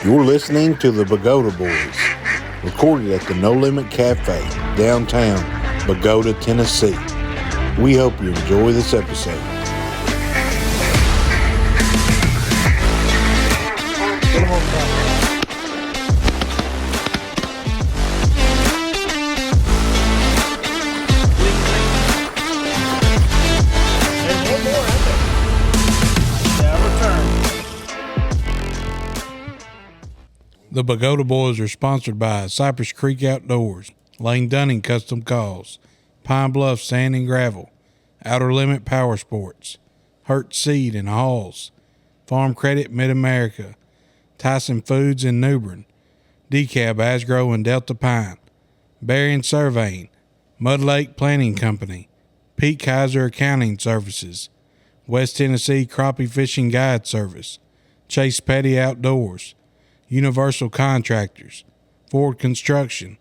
You're listening to the Bogota Boys, recorded at the No Limit Cafe, downtown Bogota, Tennessee. We hope you enjoy this episode. The Bogota Boys are sponsored by Cypress Creek Outdoors, Lane Dunning Custom Calls, Pine Bluff Sand and Gravel, Outer Limit Power Sports, Hurt Seed and Halls, Farm Credit Mid-America, Tyson Foods in New Bern, DeKalb Asgrow and Delta Pine, Berrien Surveying, Mud Lake Planning Company, Pete Kaiser Accounting Services, West Tennessee Crappie Fishing Guide Service, Chase Petty Outdoors, Universal Contractors, Ford Construction,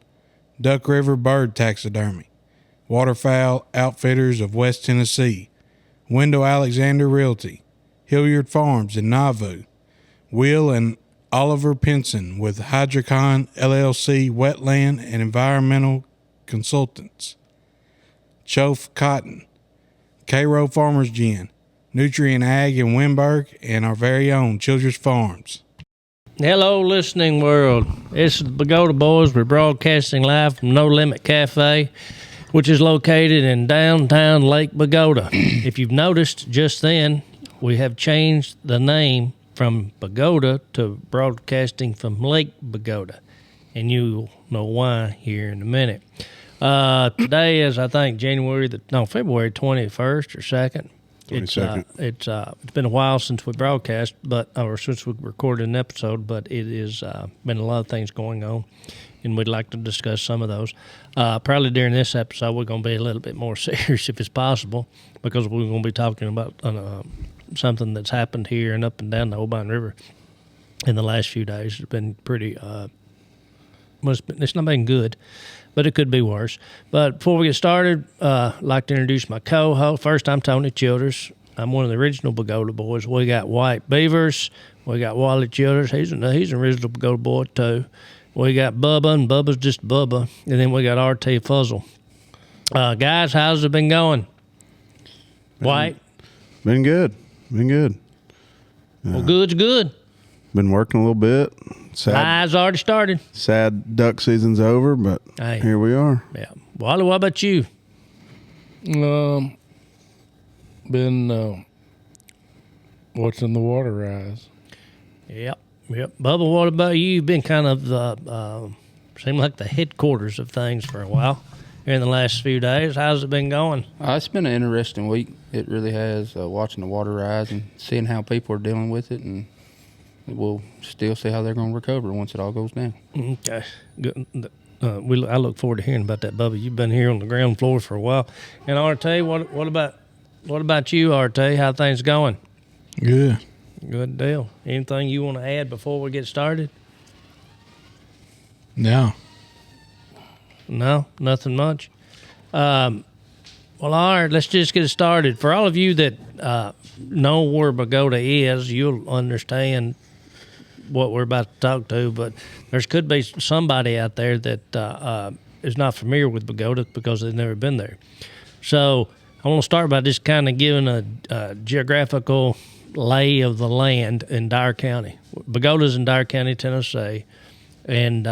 Duck River Bird Taxidermy, Waterfowl Outfitters of West Tennessee, Wendell Alexander Realty, Hilliard Farms in Nauvoo, Will and Oliver Pinson with Hydrocon LLC Wetland and Environmental Consultants, Chofe Cotton, Cairo Farmers Gin, Nutrient Ag in Wimberg, and our very own Childress Farms. Hello, listening world. This is the Bogota Boys. We're broadcasting live from No Limit Cafe, which is located in downtown Lake Bogota. If you've noticed just then, we have changed the name from Bogota to broadcasting from Lake Bogota, and you'll know why here in a minute. Today is, I think, February 21st or 2nd. It's been a while since we broadcast, or since we recorded an episode, but it has been a lot of things going on, and we'd like to discuss some of those. Probably during this episode, we're going to be a little bit more serious if it's possible, because we're going to be talking about something that's happened here and up and down the Obion River in the last few days. It's been pretty, it's not been good, but it could be worse. But before we get started, I'd like to introduce my co-host. First, I'm Tony Childress. I'm one of the original Bogota Boys. We got White Beavers. We got Wally Childress. He's an original Bogota boy, too. We got Bubba, and Bubba's just Bubba. And then we got RT Fuzzle. Guys, how's it been going? White? Been good. Well, good's good. Been working a little bit. Lies already started. Sad duck season's over, but here we are. Yeah. Wally, what about you? Been watching the water rise. Yep. Bubba, what about you? You've been kind of seemed like the headquarters of things for a while here in the last few days. How's it been going? It's been an interesting week. It really has, watching the water rise and seeing how people are dealing with it, and we'll still see how they're going to recover once it all goes down. Okay, good. I look forward to hearing about that, Bubba. You've been here on the ground floor for a while. And RT, what about you, RT? How things going? Good. Good deal. Anything you want to add before we get started? No, nothing much. Well, all right, let's just get started. For all of you that know where Bogota is, you'll understand what we're about to talk to, but there could be somebody out there that is not familiar with Bogota because they've never been there. So I want to start by just kind of giving a geographical lay of the land in Dyer County. Bogota's in Dyer County, Tennessee, and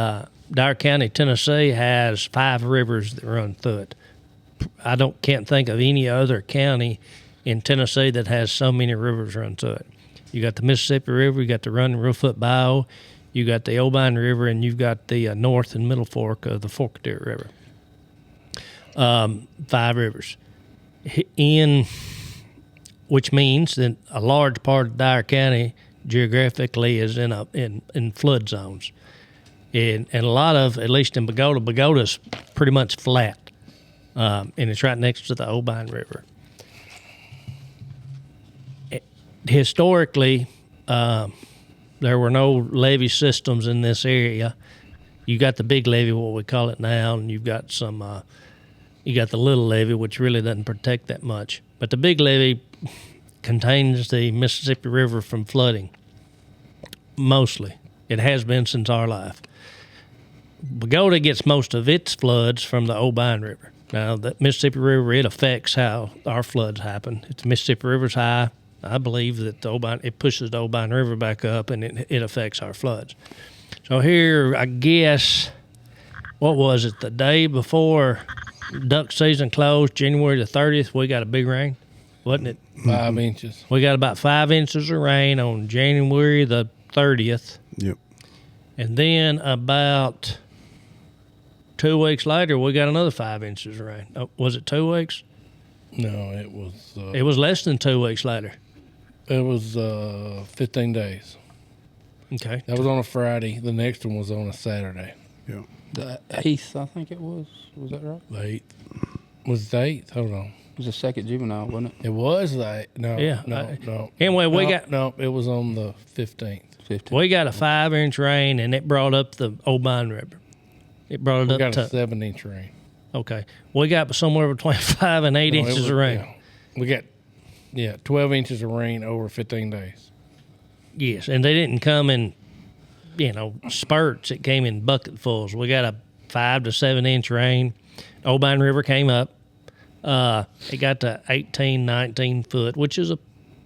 Dyer County, Tennessee has 5 rivers that run through it. Can't think of any other county in Tennessee that has so many rivers run through it. You got the Mississippi River, you got the Running Reelfoot Bayou, you got the Obion River, and you've got the North and Middle Fork of the Forkadere River. 5 rivers. Which means that a large part of Dyer County geographically is in flood zones. And a lot of, at least in Bogota's pretty much flat. And it's right next to the Obion River. Historically, there were no levee systems in this area. You got the big levee, what we call it now, and you've got you got the little levee, which really doesn't protect that much. But the big levee contains the Mississippi River from flooding, mostly. It has been since our life. Bogota gets most of its floods from the Obion River. Now, the Mississippi River, it affects how our floods happen. If the Mississippi River's high, I believe that it pushes the Obion River back up, and it affects our floods. So here, I guess, what was it, the day before duck season closed, January the 30th, we got a big rain, wasn't it? 5 inches. We got about 5 inches of rain on January the 30th. Yep. And then about 2 weeks later, we got another 5 inches of rain. Oh, was it 2 weeks? No, it was. It was less than 2 weeks later. It was 15 days. Okay. That was on a Friday. The next one was on a Saturday. Yeah. The 8th, I think it was. Was that right? The 8th. Was it the 8th? Hold on. It was the second juvenile, wasn't it? It was the 8th. No. Yeah, No. Anyway, No, it was on the 15th. 15. we got a 5-inch rain, and it brought up the Obion River. It brought it We up got to a 7-inch rain. okay. We got somewhere between 5 and 8 No, it inches was- of rain. yeah. We got 12 inches of rain over 15 days. Yes, and they didn't come in, spurts. It came in bucketfuls. We got a 5 to 7 inch rain. Obion River came up. It got to 18, 19 foot, which is a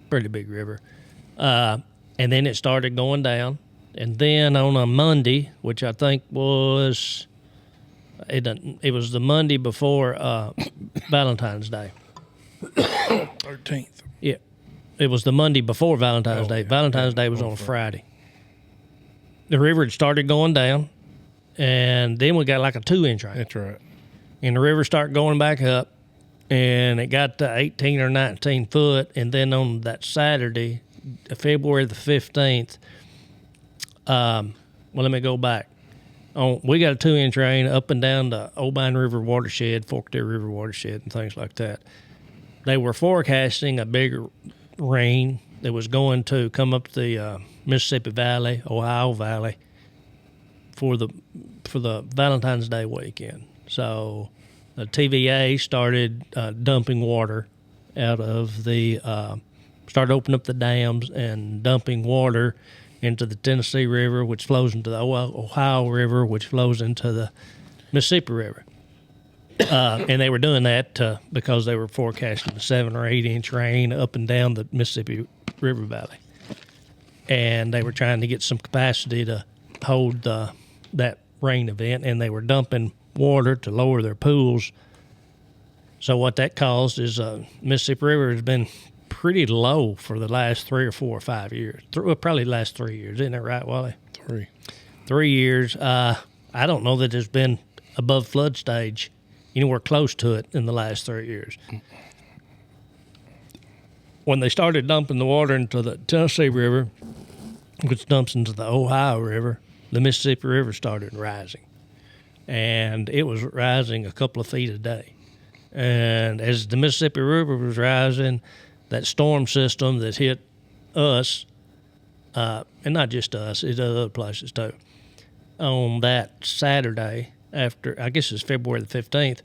pretty big river. And then it started going down. And then on a Monday, which I think was it was the Monday before Valentine's Day. 13th. Yeah, it was the Monday before Valentine's Day. Yeah. Valentine's Day was on a Friday. The river had started going down, and then we got like a 2-inch rain. That's right. And the river started going back up, and it got to 18 or 19 foot. And then on that Saturday, February the 15th, let me go back. We got a 2-inch rain up and down the Obion River watershed, Forktail River watershed, and things like that. They were forecasting a bigger rain that was going to come up the Mississippi Valley, Ohio Valley, for the Valentine's Day weekend. So the TVA started dumping water out of started opening up the dams and dumping water into the Tennessee River, which flows into the Ohio River, which flows into the Mississippi River. And they were doing that because they were forecasting a 7 or 8 inch rain up and down the Mississippi River Valley. And they were trying to get some capacity to hold that rain event, and they were dumping water to lower their pools. So what that caused is Mississippi River has been pretty low for the last 3 or 4 or 5 years. Probably the last 3 years. Isn't that right, Wally? 3. 3 years. I don't know that there's been above flood stage anywhere close to it in the last 3 years. When they started dumping the water into the Tennessee River, which dumps into the Ohio River, the Mississippi River started rising. And it was rising a couple of feet a day. And as the Mississippi River was rising, that storm system that hit us, and not just us, it hit other places too, on that Saturday after, I guess it's February the 15th,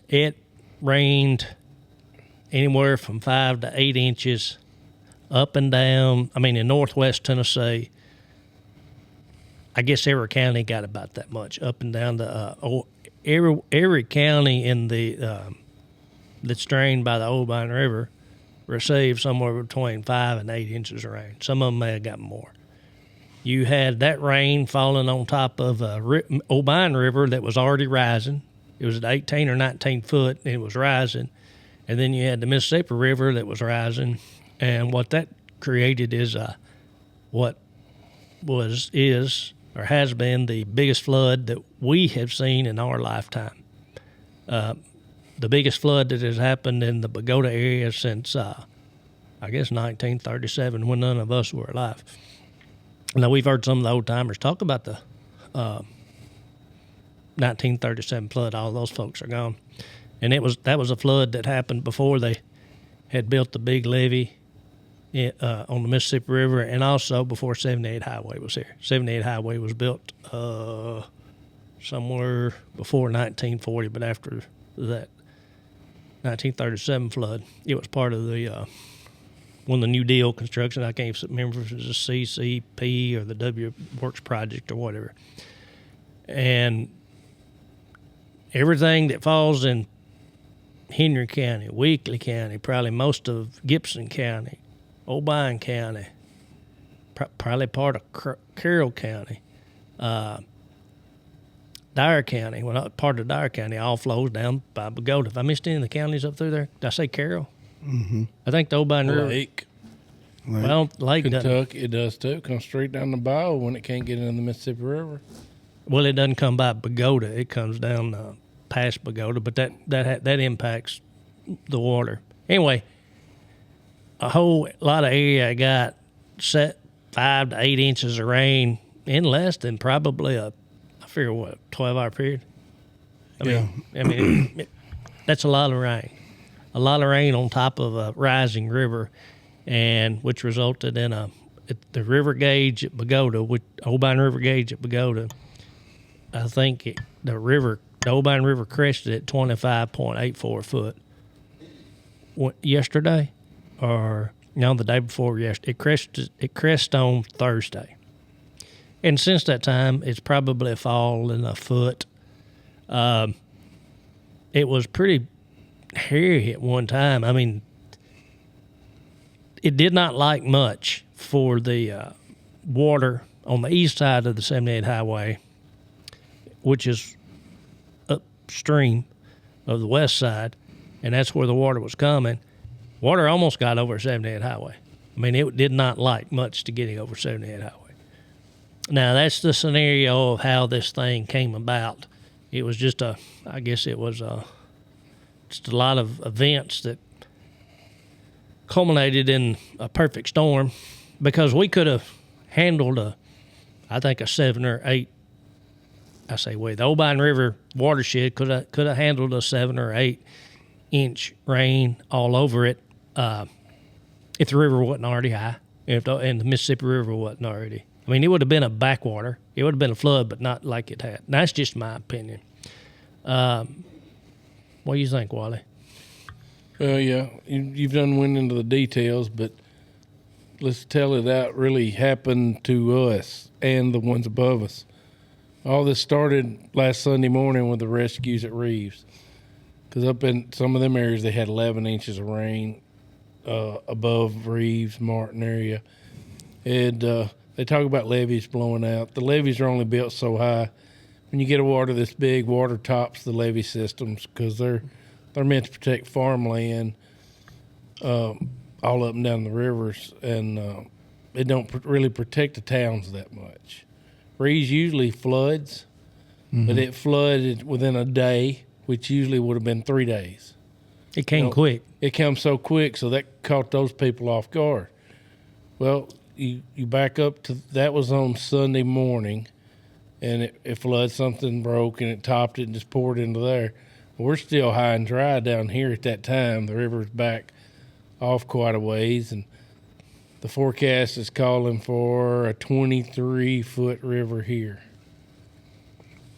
it rained anywhere from 5 to 8 inches up and down. I mean, in northwest Tennessee, I guess every county got about that much up and down the every county in the that's drained by the Obion River received somewhere between 5 and 8 inches of rain. Some of them may have gotten more. You had that rain falling on top of Obion River that was already rising. It was at 18 or 19 foot, and it was rising. And then you had the Mississippi River that was rising. And what that created is what is or has been the biggest flood that we have seen in our lifetime. The biggest flood that has happened in the Bogota area since, I guess, 1937, when none of us were alive. Now, we've heard some of the old-timers talk about the 1937 flood. All those folks are gone. And that was a flood that happened before they had built the big levee on the Mississippi River, and also before 78 Highway was here. 78 Highway was built somewhere before 1940, but after that 1937 flood, it was part of the one of the New Deal construction. I can't remember if it was the CCP or the W Works project or whatever. And everything that falls in Henry County, Weakley County, probably most of Gibson County, Obion County, probably part of Carroll County, Dyer County, well, not part of Dyer County, all flows down by Bogota. If I missed any of the counties up through there, did I say Carroll? Mm-hmm. I think the Obion River. Lake. Well, Lake doesn't. Kentucky, it does too. It comes straight down the bayou when it can't get into the Mississippi River. Well, it doesn't come by Bogota. It comes down past Bogota, but that impacts the water. Anyway, a whole lot of area got set 5 to 8 inches of rain in less than probably I figure 12-hour period. I mean, that's a lot of rain. A lot of rain on top of a rising river, and which resulted in the river gauge at Bogota, Obion River gauge at Bogota. I think the Obion River crested at 25.84 foot. Yesterday, or no, the day before yesterday, it crested on Thursday. And since that time, it's probably fallen a foot. It was pretty hairy at one time. I mean, it did not like much for the water on the east side of the 78 highway, which is upstream of the west side, and that's where the water was coming. Water almost got over 78 highway. I mean, it did not like much to getting over 78 highway. Now, that's the scenario of how this thing came about. It was just I guess it was just a lot of events that culminated in a perfect storm, because we could have handled I think a 7 or 8. The Obion River watershed could have handled a 7 or 8 inch rain all over it if the river wasn't already high, and the Mississippi River wasn't already. I mean, it would have been a backwater. It would have been a flood, but not like it had. That's just my opinion. What do you think, Wally? Yeah, you've done went into the details, but let's tell it that really happened to us and the ones above us. All this started last Sunday morning with the rescues at Reeves, because up in some of them areas they had 11 inches of rain above Reeves, Martin area. And they talk about levees blowing out. The levees are only built so high. When you get a water this big, water tops the levee systems, because they're meant to protect farmland all up and down the rivers, and they don't really protect the towns that much. Reeves usually floods, but it flooded within a day, which usually would have been 3 days. It came quick. It came so quick, so that caught those people off guard. Well, you back up to that was on Sunday morning, and it flooded. Something broke, and it topped it and just poured into there. We're still high and dry down here at that time. The river's back off quite a ways, and the forecast is calling for a 23-foot river here.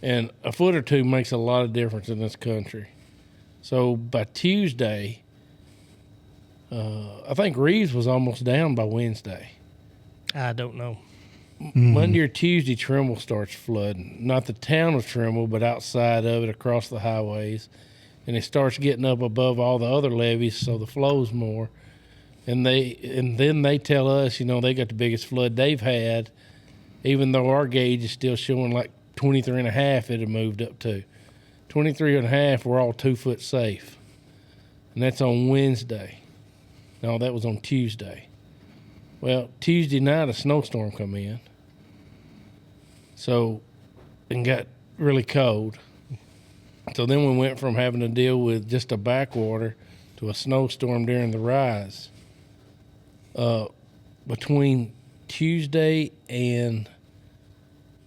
And a foot or two makes a lot of difference in this country. So by Tuesday, I think Reeves was almost down by Wednesday. I don't know. Monday or Tuesday, Trimble starts flooding. Not the town of Trimble, but outside of it, across the highways. And it starts getting up above all the other levees, so the flow's more. And then they tell us, they got the biggest flood they've had, even though our gauge is still showing like 23 and a half it had moved up to. 23 and a half, we're all 2 foot safe. And that's on Wednesday. No, that was on Tuesday. Well, Tuesday night, a snowstorm come in. And got really cold. So then we went from having to deal with just a backwater to a snowstorm during the rise. Between Tuesday and,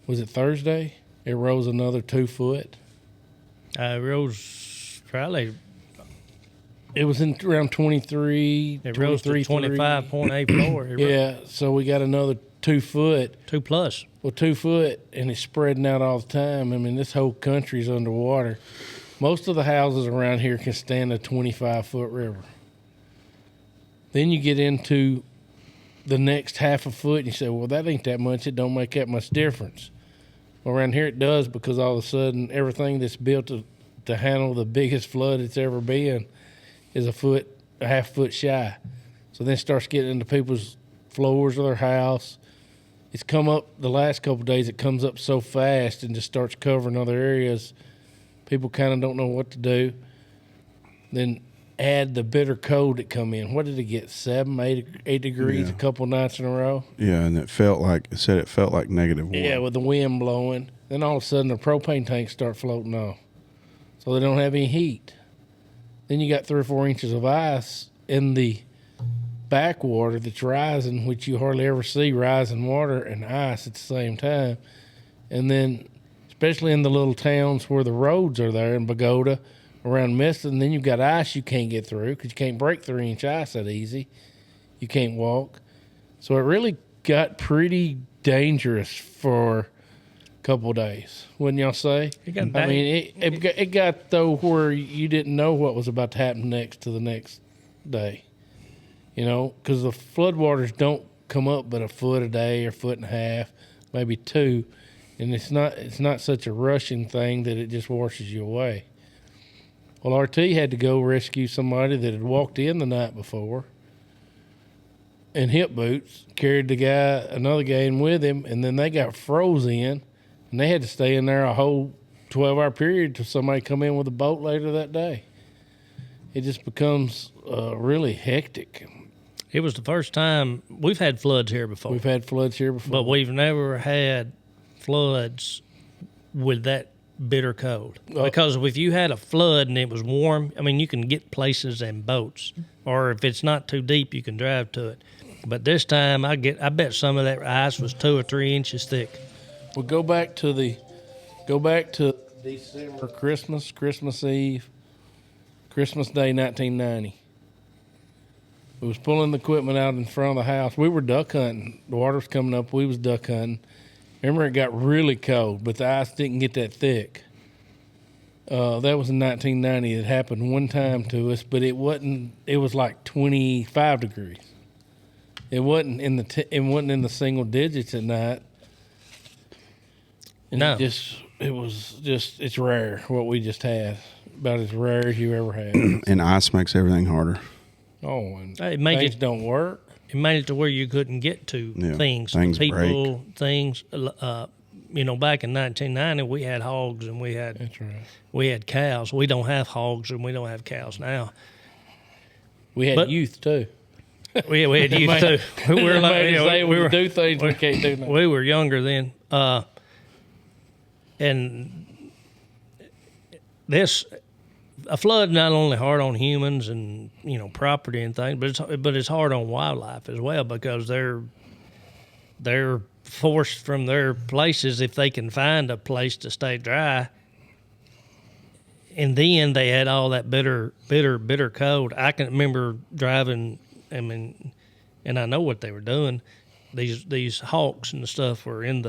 was it Thursday? It rose another 2 foot. It rose probably. It was in around 23. It rose to 25.84. Yeah, so we got another 2 foot. 2 plus. Well, 2 foot, and it's spreading out all the time. I mean, this whole country's underwater. Most of the houses around here can stand a 25-foot river. Then you get into the next half a foot, and you say, well, that ain't that much. It don't make that much difference. Well, around here it does, because all of a sudden everything that's built to handle the biggest flood it's ever been is a half foot shy. So then it starts getting into people's floors of their house. It's come up the last couple of days. It comes up so fast and just starts covering other areas. People kind of don't know what to do. Then add the bitter cold that come in. What did it get? 8 degrees a couple nights in a row? Yeah, and it felt like -1. Yeah, with the wind blowing. Then all of a sudden the propane tanks start floating off. So they don't have any heat. Then you got 3 or 4 inches of ice in the backwater that's rising, which you hardly ever see rising water and ice at the same time. And then, especially in the little towns where the roads are there in Bogota, around Miston, then you've got ice you can't get through because you can't break 3-inch ice that easy. You can't walk. So it really got pretty dangerous for a couple of days, wouldn't y'all say? It got though where you didn't know what was about to happen next to the next day. You know, because the floodwaters don't come up but a foot a day or foot and a half, maybe 2, and it's not such a rushing thing that it just washes you away. Well, RT had to go rescue somebody that had walked in the night before in hip boots, carried another guy in with him, and then they got froze in, and they had to stay in there a whole 12-hour period till somebody come in with a boat later that day. It just becomes really hectic. It was the first time we've had floods here before. But we've never had floods with that bitter cold. Because if you had a flood and it was warm, I mean, you can get places in boats, or if it's not too deep, you can drive to it. But this time, I bet some of that ice was 2 or 3 inches thick. Well, go back to December, Christmas Eve, Christmas Day, 1990. We was pulling the equipment out in front of the house. We were duck hunting. The water was coming up. We was duck hunting. Remember, it got really cold, but the ice didn't get that thick. That was in 1990. It happened one time to us, but it wasn't. It was like 25 degrees. It wasn't in the single digits at night. And no, it's rare what we just had. About as rare as you ever had. And ice makes everything harder. Oh, and things don't work. It made it to where you couldn't get to things people, break. Things. Back in 1990, we had hogs and we had cows. We don't have hogs and we don't have cows now. We had youth too. We had youth too. We were do things we can't do now. We were younger then, and a flood not only hard on humans and property and things, but it's hard on wildlife as well, because they're forced from their places if they can find a place to stay dry. And then they had all that bitter cold. I can remember driving. And I know what they were doing. These hawks and the stuff were in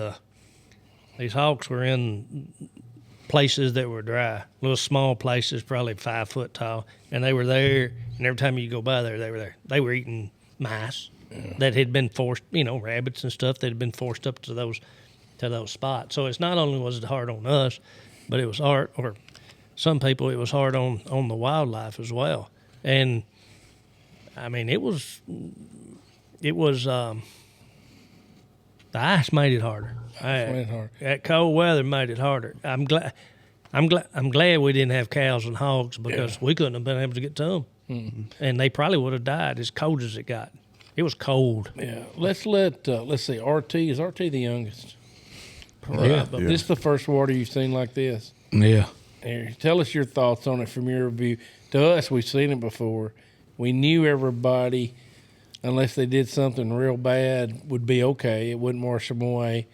places that were dry, little small places, probably 5 foot tall, and they were there. And every time you go by there, they were there. They were eating mice that had been forced, rabbits and stuff that had been forced up to those spots. So it's not only was it hard on us, but it was hard, or some people, it was hard on the wildlife as well. And I mean, it was the ice made it harder. That cold weather made it harder. I'm glad we didn't have cows and hogs, because we couldn't have been able to get to them. Mm-hmm. And they probably would have died as cold as it got. It was cold. Yeah. Let's see. RT, is RT the youngest? Yeah. This is the first water you've seen like this. Yeah. Here, tell us your thoughts on it from your view. To us, we've seen it before. We knew everybody, unless they did something real bad, would be okay. It wouldn't wash them away.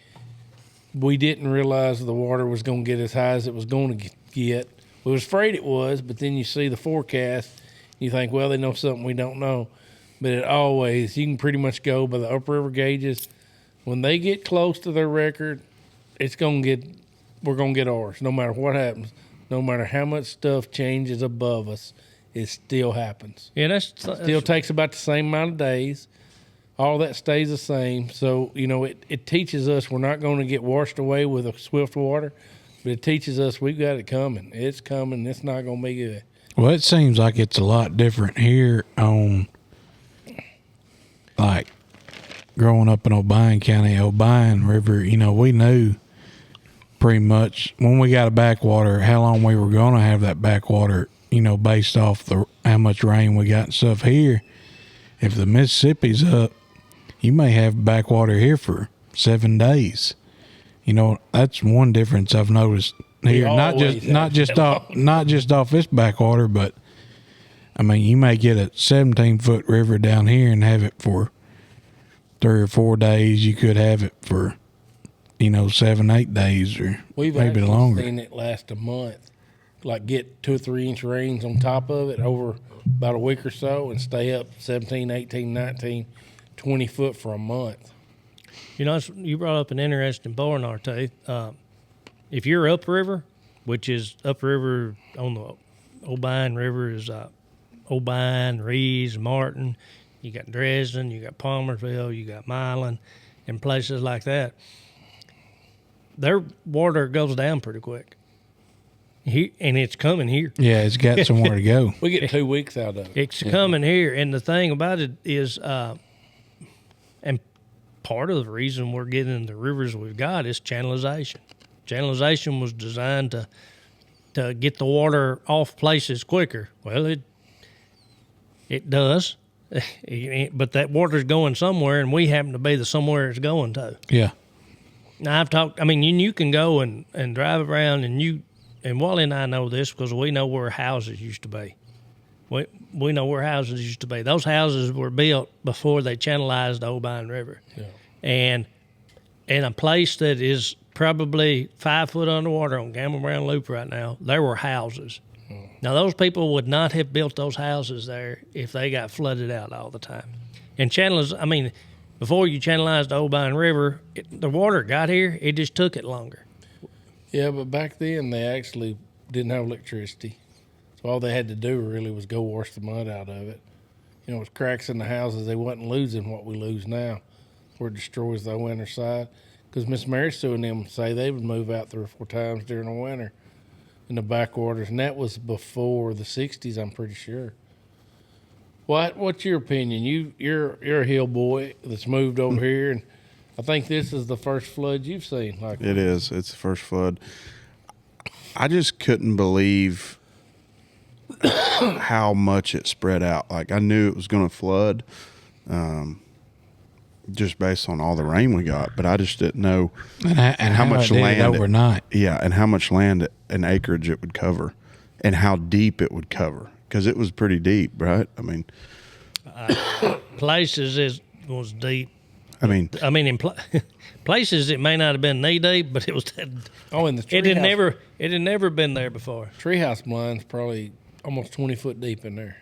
We didn't realize the water was going to get as high as it was going to get. We was afraid it was, but then you see the forecast, you think, well, they know something we don't know. But you can pretty much go by the upriver gauges. When they get close to their record, we're going to get ours, no matter what happens. No matter how much stuff changes above us, it still happens. Yeah, that's Still takes about the same amount of days. All that stays the same. So, it teaches us we're not going to get washed away with a swift water, but it teaches us we've got it coming. It's coming. It's not going to be good. Well, it seems like it's a lot different here on, like, growing up in Obion County, Obion River, we knew pretty much when we got a backwater how long we were going to have that backwater, based off how much rain we got and stuff here. If the Mississippi's up, you may have backwater here for 7 days. That's one difference I've noticed here. Not just off this backwater, but I mean, you may get a 17-foot river down here and have it for 3 or 4 days. You could have it for 7-8 days, or maybe longer. We've seen it last a month, like get 2 or 3 inch rains on top of it over about a week or so, and stay up 17, 18, 19, 20 foot for a month. You brought up an interesting point, RT. If you're upriver, which is upriver on the Obion River, is Obion, Reeves, Martin. You got Dresden, you got Palmersville, you got Milan, and places like that. Their water goes down pretty quick. And it's coming here. Yeah, it's got somewhere to go. We get 2 weeks out of it. It's coming here. And the thing about it is, and part of the reason we're getting the rivers we've got is channelization. Channelization was designed to get the water off places quicker. Well, it does. But that water's going somewhere, and we happen to be the somewhere it's going to. Yeah. Now, you can go and drive around, and Wally and I know this because we know where houses used to be. We know where houses used to be. Those houses were built before they channelized the Obion River. Yeah. And in a place that is probably 5 foot underwater on Gamble Brown Loop right now, there were houses. Now, those people would not have built those houses there if they got flooded out all the time. And before you channelized the Obion River, the water got here, it just took it longer. Yeah, but back then they actually didn't have electricity. So all they had to do really was go wash the mud out of it. It was cracks in the houses. They wasn't losing what we lose now, where it destroys the winter side. Because Miss Mary Sue and them say they would move out 3 or 4 times during the winter in the backwaters, and that was before the 60s, I'm pretty sure. What's your opinion? You're a hill boy that's moved over here, and I think this is the first flood you've seen. It is. It's the first flood. I just couldn't believe how much it spread out. Like, I knew it was going to flood, just based on all the rain we got, but I just didn't know and how much land overnight. And how much land and acreage it would cover, and how deep it would cover, because it was pretty deep, right? I mean, places was deep. In places it may not have been knee deep, but it was. In the treehouse. It had never been there before. Treehouse blind's probably almost 20 foot deep in there.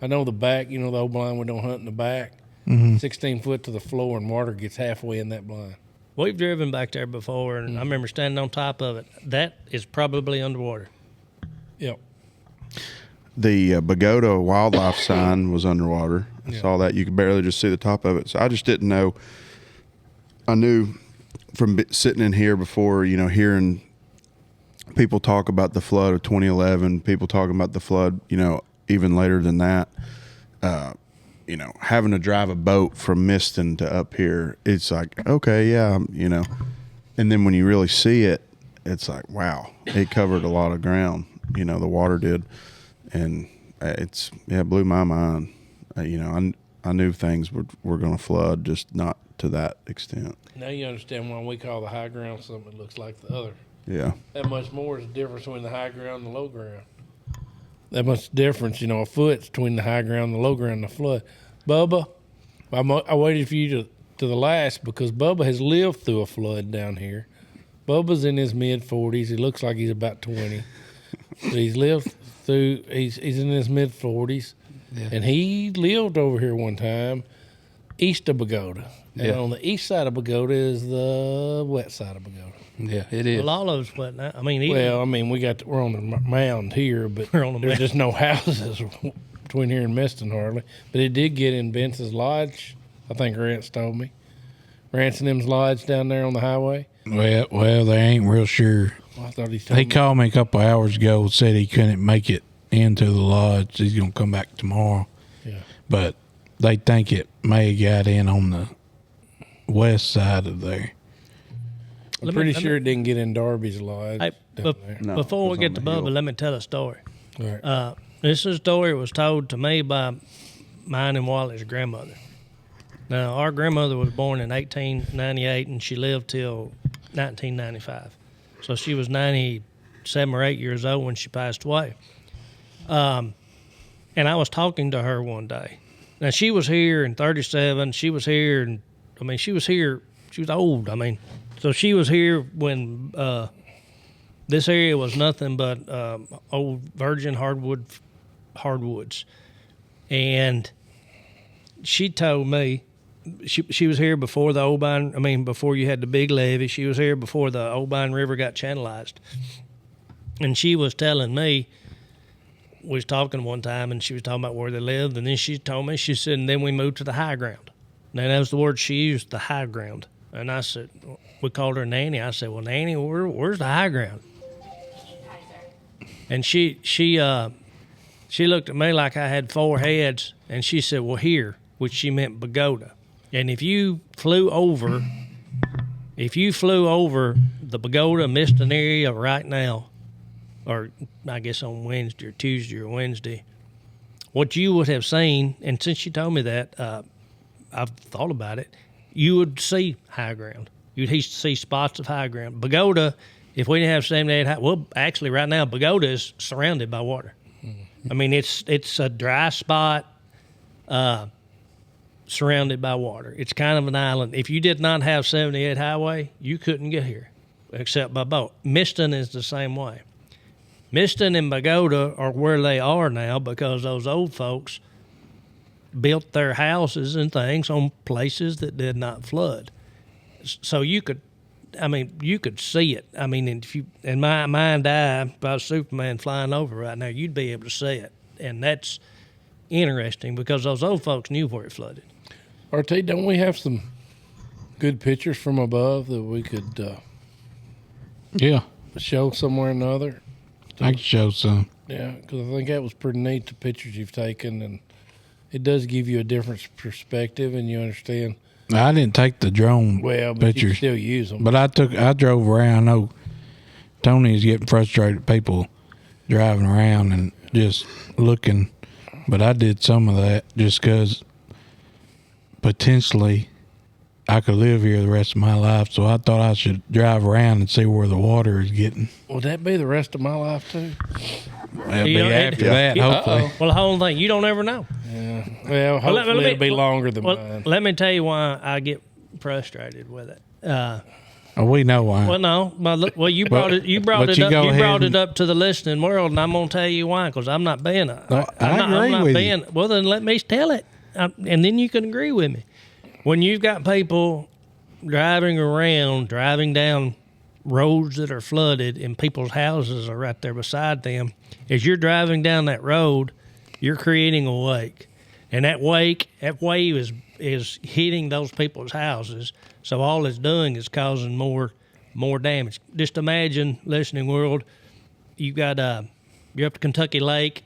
I know the back. The old blind we don't hunt in the back. 16 foot to the floor, and water gets halfway in that blind. We've driven back there before, and I remember standing on top of it. That is probably underwater. Yep. The Bogota wildlife sign was underwater. I saw that. You could barely just see the top of it. So I just didn't know. I knew from sitting in here before, hearing people talk about the flood of 2011, people talking about the flood, even later than that. Having to drive a boat from Miston to up here, it's like, okay, yeah, and then when you really see it, it's like, wow, it covered a lot of ground, the water did. And it blew my mind. I knew things were going to flood, just not to that extent. Now you understand why we call the high ground something that looks like the other. Yeah. That much more is the difference between the high ground and the low ground. That much difference, a foot between the high ground and the low ground and the flood. Bubba, I waited for you to the last because Bubba has lived through a flood down here. Bubba's in his mid-40s. He looks like he's about 20. But he's lived through, he's in his mid-40s. Yeah. And he lived over here one time east of Bogota. And Yeah. on the east side of Bogota is the west side of Bogota. Yeah, it is. Well, all of us, but I mean, even, Well, I mean, we're on the mound here, but We're on the there's mound. just no houses between here and Miston hardly. But it did get in Benson's Lodge. I think Rance told me. Rance and them's lodge down there on the highway. Well, they ain't real sure. Well, I thought he told He me. called me a couple hours ago, said he couldn't make it into the lodge. He's gonna come back tomorrow. Yeah. But they think it may have got in on the west side of there. I'm Let me- pretty let sure it didn't get in Darby's lodge. Hey, down there. No, before it we was get on to the Bubba, hill. let me tell a story. All right. This is a story that was told to me by mine and Wally's grandmother. Now, our grandmother was born in 1898, and she lived till 1995. So she was 97 or 8 years old when she passed away. And I was talking to her one day. Now, she was here in 37. She was here, and I mean, she was here. She was old. I mean, so she was here when this area was nothing but old virgin hardwoods. And she told me she was here before the Oldbine. I mean, before you had the big levee. She was here before the Oldbine River got channelized. And she was telling me, we was talking one time, and she was talking about where they lived. And then she told me, she said, and then we moved to the high ground. Now, that was the word she used, the high ground. And I said, we called her Nanny. I said, well, Nanny, where's the high ground? And she looked at me like I had four heads, and she said, well, here, which she meant Bogota. And if you flew over the Bogota Miston area right now, or I guess on Wednesday or Tuesday or Wednesday, what you would have seen, and since you told me that, I've thought about it, you would see high ground. You'd see spots of high ground. Bogota, if we didn't have 78 high, well, actually right now, Bogota is surrounded by water. I mean, it's a dry spot surrounded by water. It's kind of an island. If you did not have 78 highway, you couldn't get here except by boat. Miston is the same way. Miston and Bogota are where they are now because those old folks built their houses and things on places that did not flood. So you could see it. I mean, if you, in my mind's eye, if I was Superman flying over right now, you'd be able to see it. And that's interesting because those old folks knew where it flooded. RT, don't we have some good pictures from above that we could Yeah, show somewhere or another? I can show some. Yeah, because I think that was pretty neat, the pictures you've taken, and it does give you a different perspective, and you understand. I didn't take the drone Well, but you can pictures, still use them. but I drove around. I know Tony's getting frustrated at people driving around and just looking, but I did some of that just because potentially I could live here the rest of my life, so I thought I should drive around and see where the water is getting. Would that be the rest of my life, too? It'll You be know, after that, hopefully. Well, the whole thing, you don't ever know. Yeah. Well, hopefully it'll be longer than mine. Let me tell you why I get frustrated with it. Oh, we know why. Well, no, well, you brought it. You brought but it you up. go You ahead brought and- it up to the listening world, and I'm gonna tell you why. Because I'm not being. No, I agree with you. Well, then let me tell it, and then you can agree with me. When you've got people driving down roads that are flooded, and people's houses are right there beside them, as you're driving down that road, you're creating a wake, and that wave is hitting those people's houses. So all it's doing is causing more damage. Just imagine, listening world, you're up to Kentucky Lake.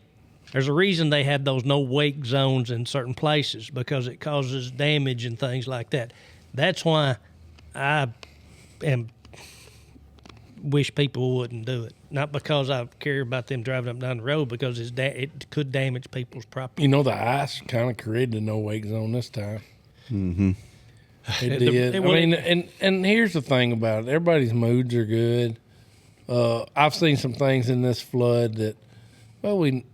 There's a reason they have those no wake zones in certain places because it causes damage and things like that. That's why I wish people wouldn't do it. Not because I care about them driving up and down the road, because it could damage people's property. You know, the ice kind of created a no-wake zone this time. Mm-hmm. It did. I mean, and here's the thing about it. Everybody's moods are good. I've seen some things in this flood that, well, we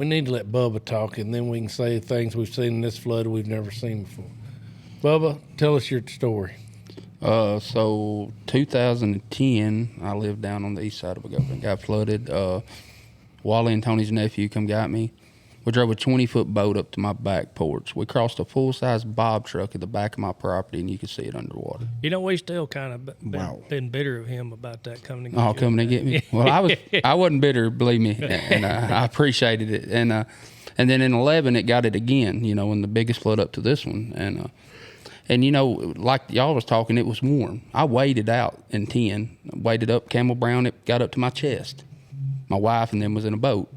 need to let Bubba talk, and then we can say things we've seen in this flood we've never seen before. Bubba, tell us your story. So 2010, I lived down on the east side of Bogota. Got flooded. Wally and Tony's nephew come got me. We drove a 20-foot boat up to my back porch. We crossed a full-size bob truck at the back of my property, and you could see it underwater. You know, we still kind of Wow. been bitter of him about that coming to get Oh, you. coming to get me? Well, I wasn't bitter, believe me, and I appreciated it. And then in 11, it got it again, you know, in the biggest flood up to this one. And you know, like y'all was talking, it was warm. I waded out in 10, waded up Camel Brown, it got up to my chest. My wife and them was in a boat.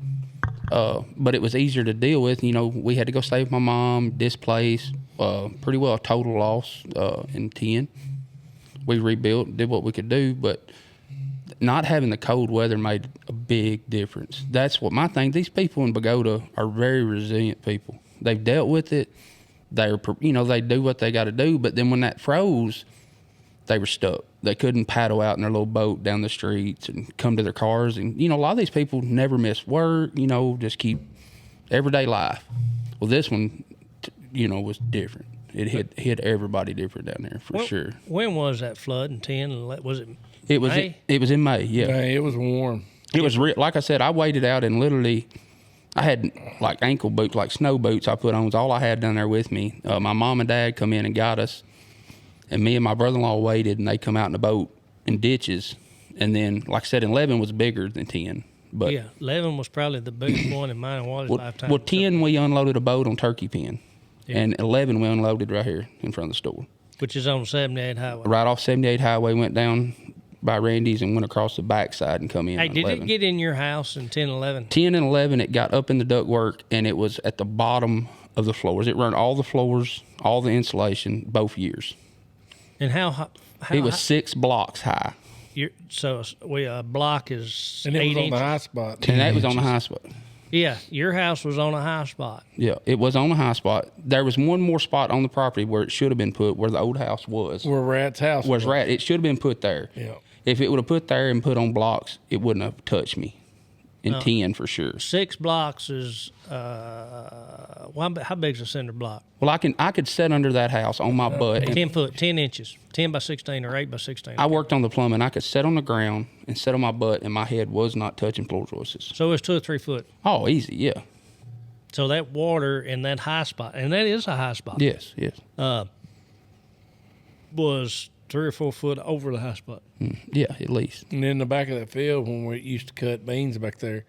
But it was easier to deal with. You know, we had to go stay with my mom, displaced, pretty well a total loss in 10. We rebuilt, did what we could do, but not having the cold weather made a big difference. That's what my thing, these people in Bogota are very resilient people. They've dealt with it. They're, you know, they do what they got to do, but then when that froze, they were stuck. They couldn't paddle out in their little boat down the streets and come to their cars. And, you know, a lot of these people never miss work, you know, just keep everyday life. Well, this one, you know, was different. It hit everybody different down there for sure. When was that flood in 10? Was it May? It was in May, yeah. Hey, it was warm. It was like I said, I waded out and literally I had like ankle boots, like snow boots I put on. Was all I had down there with me. My mom and dad come in and got us. And me and my brother-in-law waited, and they come out in the boat in ditches. And then, like I said, 11 was bigger than 10. But yeah, 11 was probably the biggest one in mine and Wally's lifetime. Well, 10, we unloaded a boat on Turkey Pen. Yeah. And 11, we unloaded right here in front of the store. Which is on 78 Highway. Right off 78 Highway, went down by Randy's and went across the backside and come in. Hey, on did 11. it get in your house in 10, 11? 10 and 11, it got up in the ductwork, and it was at the bottom of the floors. It run all the floors, all the insulation, both years. And how it was 6 blocks high. A block is And it 8 was on inches. the high spot. And that was on the high spot. Yeah, your house was on a high spot. Yeah, it was on a high spot. There was one more spot on the property where it should have been put, where the old house was. Where Rat's house was. Rat. It should have been put there. Yeah. If it would have put there and put on blocks, it wouldn't have touched me. In 10 for sure. 6 blocks is how big's a cinder block? Well, I could sit under that house on my butt. 10 foot, 10 inches, 10 by 16 or 8 by 16. I worked on the plumbing. I could sit on the ground and sit on my butt, and my head was not touching floor joists. So it's 2 or 3 foot. Oh, easy, yeah. So that water in that high spot, and that is a high spot. Yes. Was 3 or 4 foot over the high spot. Yeah, at least. And in the back of that field, when we used to cut beans back there,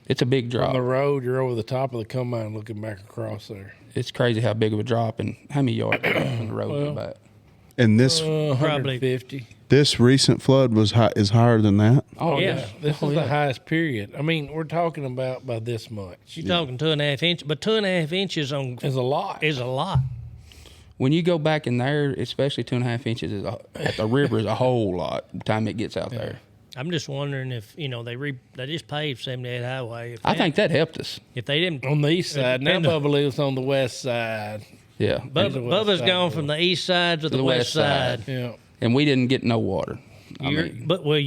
it's a big drop. on the road, you're over the top of the combine looking back across there. It's crazy how big of a drop and how many yards from the road to the back. And this Probably 150. this recent flood is higher than that. Oh, Yeah. yeah. This is the highest period. I mean, we're talking about by this much. You're talking 2.5 inches, but 2.5 inches It's a lot. is a lot. When you go back in there, especially 2.5 inches at the river is a whole lot by the time it gets out there. I'm just wondering if they just paved 78 Highway. If I think that helped us. if they didn't, On the east side. Now Bubba lives on the west side. Yeah. Bubba's gone from the east side to the west side. Yeah. And we didn't get no water. But where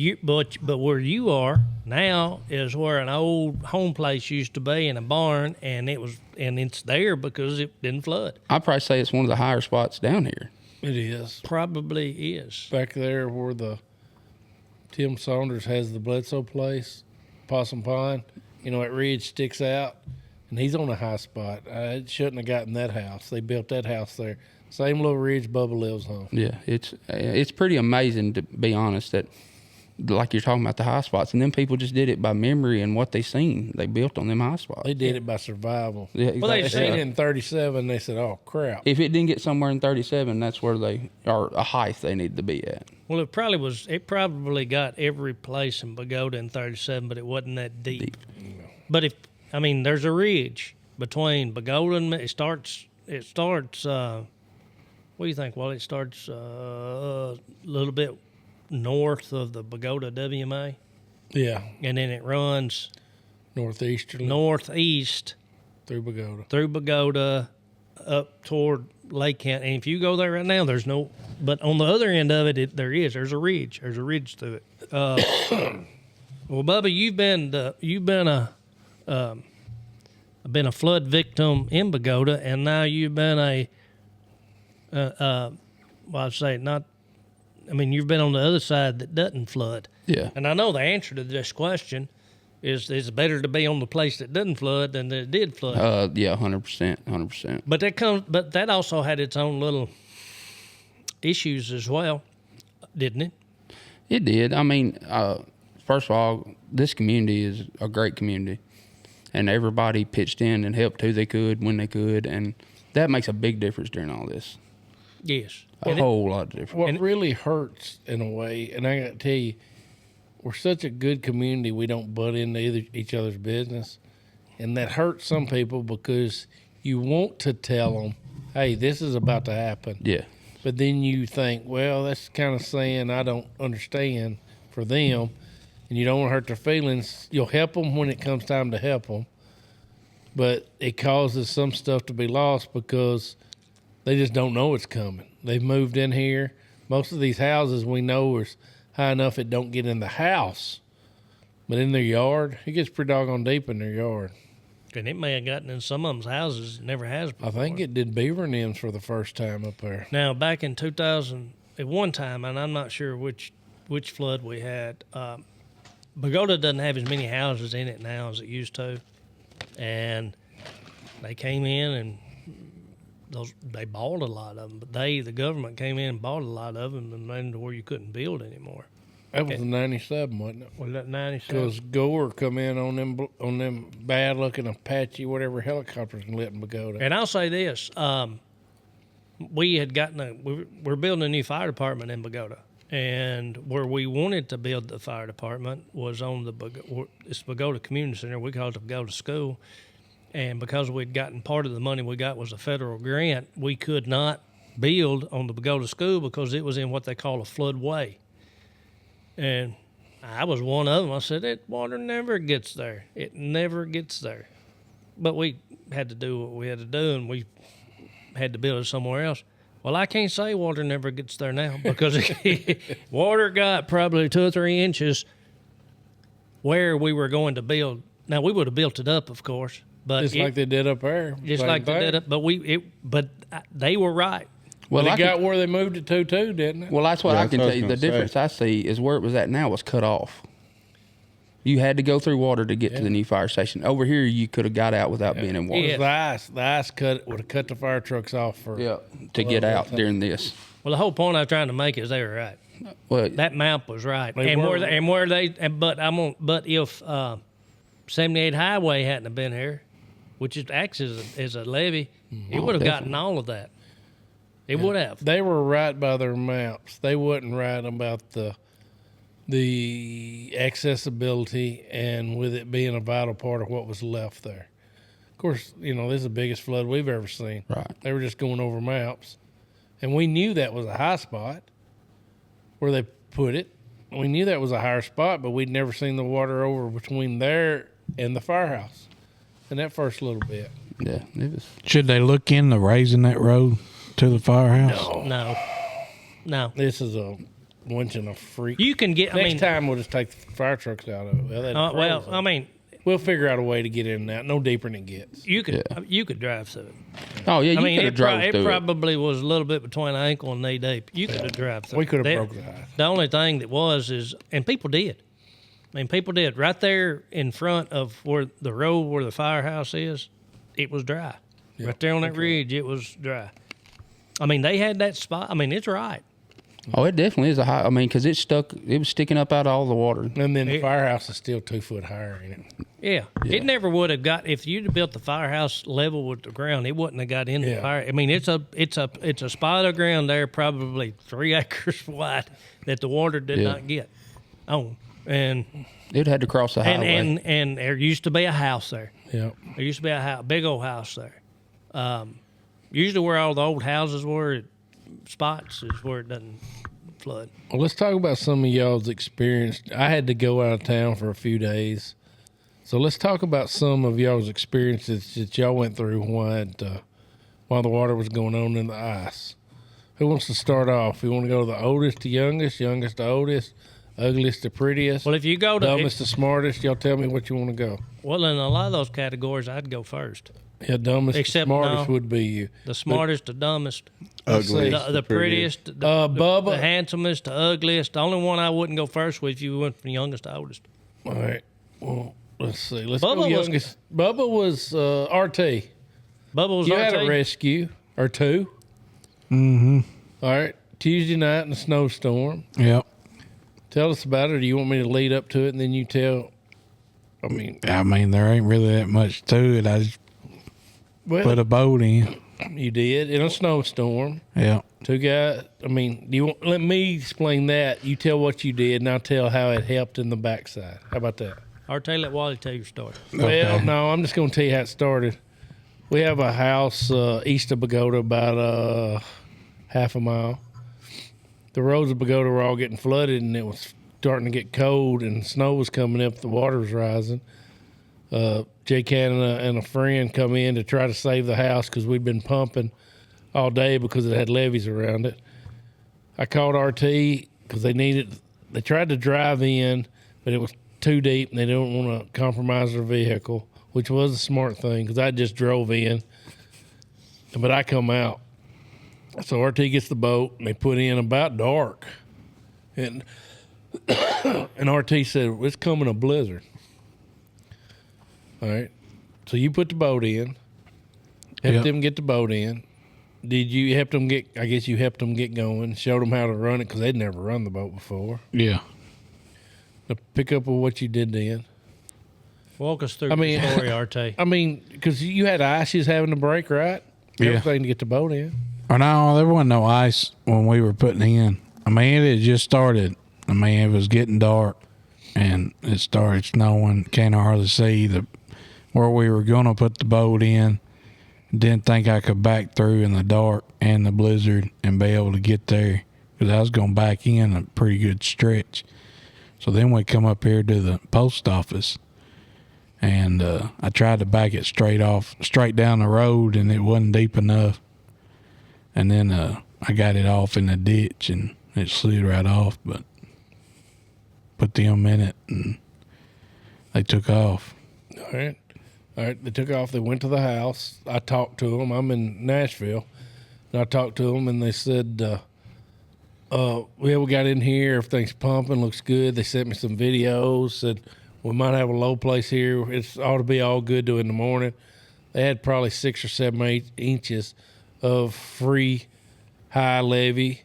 you are now is where an old home place used to be in a barn, and it's there because it didn't flood. I'd probably say it's one of the higher spots down here. It is. Probably is. Back there where the Tim Saunders has the Bledsoe place, Possum Pond, that ridge sticks out, and he's on a high spot. It shouldn't have gotten that house. They built that house there. Same little ridge Bubba lives on. Yeah, it's pretty amazing, to be honest, that like you're talking about the high spots, and then people just did it by memory and what they seen. They built on them high spots. They did it by survival. Yeah, Well, They exactly. seen it in 37. They said, "Oh crap!" If it didn't get somewhere in 37, that's where they are a height they need to be at. Well, it probably got every place in Bogota in 37, but it wasn't that deep. But there's a ridge between Bogota and it starts. What do you think? Well, it starts a little bit north of the Bogota WMA, Yeah, and then it runs northeasterly northeast through Bogota. through Bogota up toward Lake County. And if you go there right now, there's no. But on the other end of it, there's a ridge. There's a ridge through it. Well, Bubba, you've been a flood victim in Bogota, and now you've been you've been on the other side that doesn't flood. Yeah. And I know the answer to this question, It's better to be on the place that doesn't flood than that did flood. Yeah, 100%, 100%. But that also had its own little issues as well, didn't it? It did. I mean, first of all, this community is a great community, and everybody pitched in and helped who they could when they could, and that makes a big difference during all this. Yes. A whole lot of difference. What really hurts in a way, and I got to tell you, we're such a good community, we don't butt into each other's business. And that hurts some people because you want to tell them, hey, this is about to happen. Yeah. But then you think, well, that's kind of saying I don't understand for them. And you don't want to hurt their feelings. You'll help them when it comes time to help them. But it causes some stuff to be lost because they just don't know it's coming. They've moved in here. Most of these houses we know is high enough it don't get in the house. But in their yard, it gets pretty doggone deep in their yard. And it may have gotten in some of them's houses. It never has before. I think it did beaver nems for the first time up there. Now, back in 2000, at one time, and I'm not sure which flood we had, Bogota doesn't have as many houses in it now as it used to. And they came in and they bought a lot of them. But the government came in and bought a lot of them and made them to where you couldn't build anymore. That was in 97, wasn't it? Was that 97? Because Gore come in on them bad-looking Apache, whatever helicopters and lit in Bogota. And I'll say this: we had we're building a new fire department in Bogota, and where we wanted to build the fire department was on it's Bogota Community Center. We call it the Bogota School, and because we'd gotten part of the money we got was a federal grant, we could not build on the Bogota School because it was in what they call a floodway. And I was one of them. I said, that water never gets there. It never gets there. But we had to do what we had to do, and we had to build it somewhere else. Well, I can't say water never gets there now because water got probably 2 or 3 inches where we were going to build. Now, we would have built it up, of course. But Just like they did up there. Just like they did up. But they were right. Well, it got where they moved it to, too, didn't it? Well, that's what I can that's what I tell you. was The gonna difference I see is where it was at now was cut off. You had to go through water to get to the new fire station. Over here, you could have got out without being in water. It was the ice would have cut the fire trucks off for. Yeah, to get out during this. Well, the whole point I was trying to make is they were right. Well, That map was right. They And were. but if 78 Highway hadn't have been here, which acts as a levee, it would have gotten all of that. It would have. They were right by their maps. They wasn't right about the accessibility and with it being a vital part of what was left there. Of course, this is the biggest flood we've ever seen. Right. They were just going over maps. And we knew that was a high spot where they put it. We knew that was a higher spot, but we'd never seen the water over between there and the firehouse in that first little bit. yeah, it was. Should they look into raising that road to the firehouse? No. This is a once in a freak. You can get. Next time we'll just take the fire trucks out of it. I mean, We'll figure out a way to get in and out. No deeper than it gets. you could drive through it. Oh yeah, you I mean, could have drove it through it. probably was a little bit between ankle and knee deep. You could have drive through. We could have That- broke the ice. The only thing that was and people did. I mean, people did. Right there in front of where the road where the firehouse is, it was dry. Right there on that ridge, it was dry. I mean, they had that spot. I mean, it's right. Oh, it definitely is a high. I mean, because it was sticking up out of all the water. And then the firehouse is still 2 foot higher in it. Yeah. It never would have got if you'd have built the firehouse level with the ground. It wouldn't have got into the fire. I mean, it's a spot of ground there, probably 3 acres wide, that the water did not get on. And It had to cross the highway. and there used to be a house there. Yeah. There used to be a house, big old house there. Usually where all the old houses were, spots is where it doesn't flood. Well, let's talk about some of y'all's experience. I had to go out of town for a few days. So let's talk about some of y'all's experiences that y'all went through while the water was going on in the ice. Who wants to start off? We want to go to the oldest to youngest, youngest to oldest, ugliest to prettiest, Well, if you go to dumbest to smartest. Y'all tell me what you want to go. well, in a lot of those categories, I'd go first. Yeah, dumbest Except to smartest no. would be you. The smartest, the dumbest, Ugly. the prettiest, the Bubba. handsomest, the ugliest. The only one I wouldn't go first with if you went from youngest to oldest. All right. Well, Let's see. Let's Bubba go was- youngest. Bubba was RT. Bubba was You had RT. a rescue or two. Mm-hmm. All right. Tuesday night in a snowstorm. Yep. Tell us about it, or do you want me to lead up to it and then you tell? I mean, There ain't really that much to it. I just well, put a boat in. you did in a snowstorm. Yep. Two guys. I mean, do you want? Let me explain that. You tell what you did, and I'll tell how it helped in the backside. How about that? RT, let Wally tell your story. Well, no, I'm just going to tell you how it started. We have a house east of Bogota, about half a mile. The roads of Bogota were all getting flooded, and it was starting to get cold, and snow was coming up. The water was rising. Jay Canada and a friend come in to try to save the house because we'd been pumping all day because it had levees around it. I called RT because they tried to drive in, but it was too deep and they don't want to compromise their vehicle, which was a smart thing because I just drove in, but I come out. So RT gets the boat and they put in about dark, and RT said, "It's coming a blizzard." All right. So you put the boat in, helped Yep. them get the boat in. Did you help them get? I guess you helped them get going, showed them how to run it because they'd never run the boat before. Yeah. Now pick up with what you did then. Walk us through I mean- the story, RT. I mean, because you had ice, you was having to break, right? Yeah. Everything to get the boat in. Or no, there wasn't no ice when we were putting in. It had just started. It was getting dark, and it started snowing. Can't hardly see where we were going to put the boat in. Didn't think I could back through in the dark and the blizzard and be able to get there because I was going back in a pretty good stretch. So then we come up here to the post office, and I tried to back it straight down the road, and it wasn't deep enough. And then I got it off in the ditch, and it slid right off, but put them in it, and they took off. All right. They took off. They went to the house. I talked to them. I'm in Nashville. And I talked to them, and they said, we got in here. Everything's pumping. Looks good. They sent me some videos. Said, we might have a low place here. It ought to be all good to in the morning. They had probably 6 or 7, 8 inches of free high levee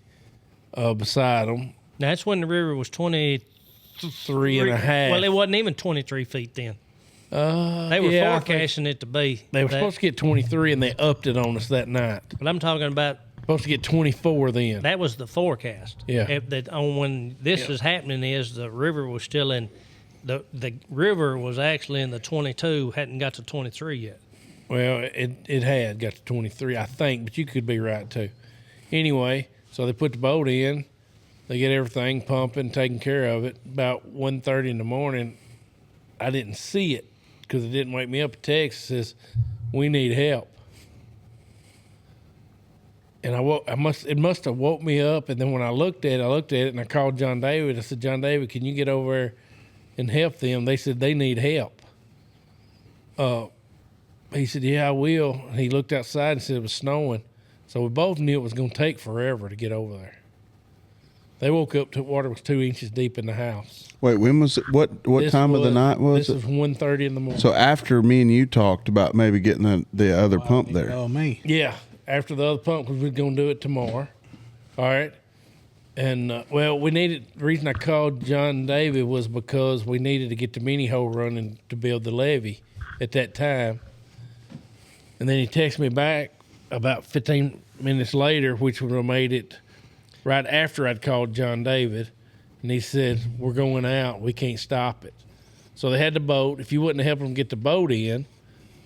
beside them. That's when the river was 3 and a half. Well, it wasn't even 23 feet then. They were yeah, I forecasting it to be. They were supposed to get 23, and they upped it on us that night. But I'm talking about Supposed to get 24 then. that was the forecast. Yeah. When this is happening is the river was still in the river was actually in the 22, hadn't got to 23 yet. Well, it had got to 23, I think, but you could be right too. Anyway, so they put the boat in. They get everything pumping, taking care of it. About 1:30 in the morning, I didn't see it because it didn't wake me up. A text says, "We need help." And it must have woke me up. And then when I looked at it, and I called John David. I said, "John David, can you get over there and help them?" They said they need help. He said, "Yeah, I will." And he looked outside and said it was snowing. So we both knew it was going to take forever to get over there. They woke up to water was 2 inches deep in the house. Wait, when was it? What This time of the night was This it? was 1:30 in the morning. So after me and you talked about maybe getting the other pump there. Oh, me. Yeah, after the other pump, because we're going to do it tomorrow. All right. And, the reason I called John David was because we needed to get the mini hole running to build the levee at that time. And then he texted me back about 15 minutes later, which would have made it right after I'd called John David. And he said, "We're going out. We can't stop it." So they had the boat. If you wouldn't have helped them get the boat in,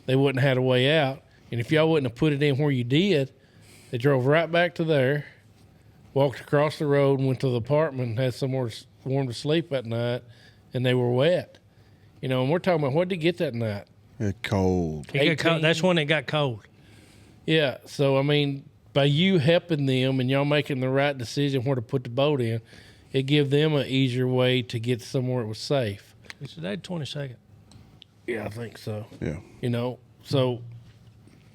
they wouldn't have had a way out. And if y'all wouldn't have put it in where you did, they drove right back to there, walked across the road, and went to the apartment and had somewhere warm to sleep that night, and they were wet. And we're talking about, what did he get that night? It's cold. It got cold. 18. That's when it got cold. Yeah, so, by you helping them and y'all making the right decision where to put the boat in, it give them an easier way to get somewhere it was safe. It's today 22nd. Yeah, I think so. Yeah. So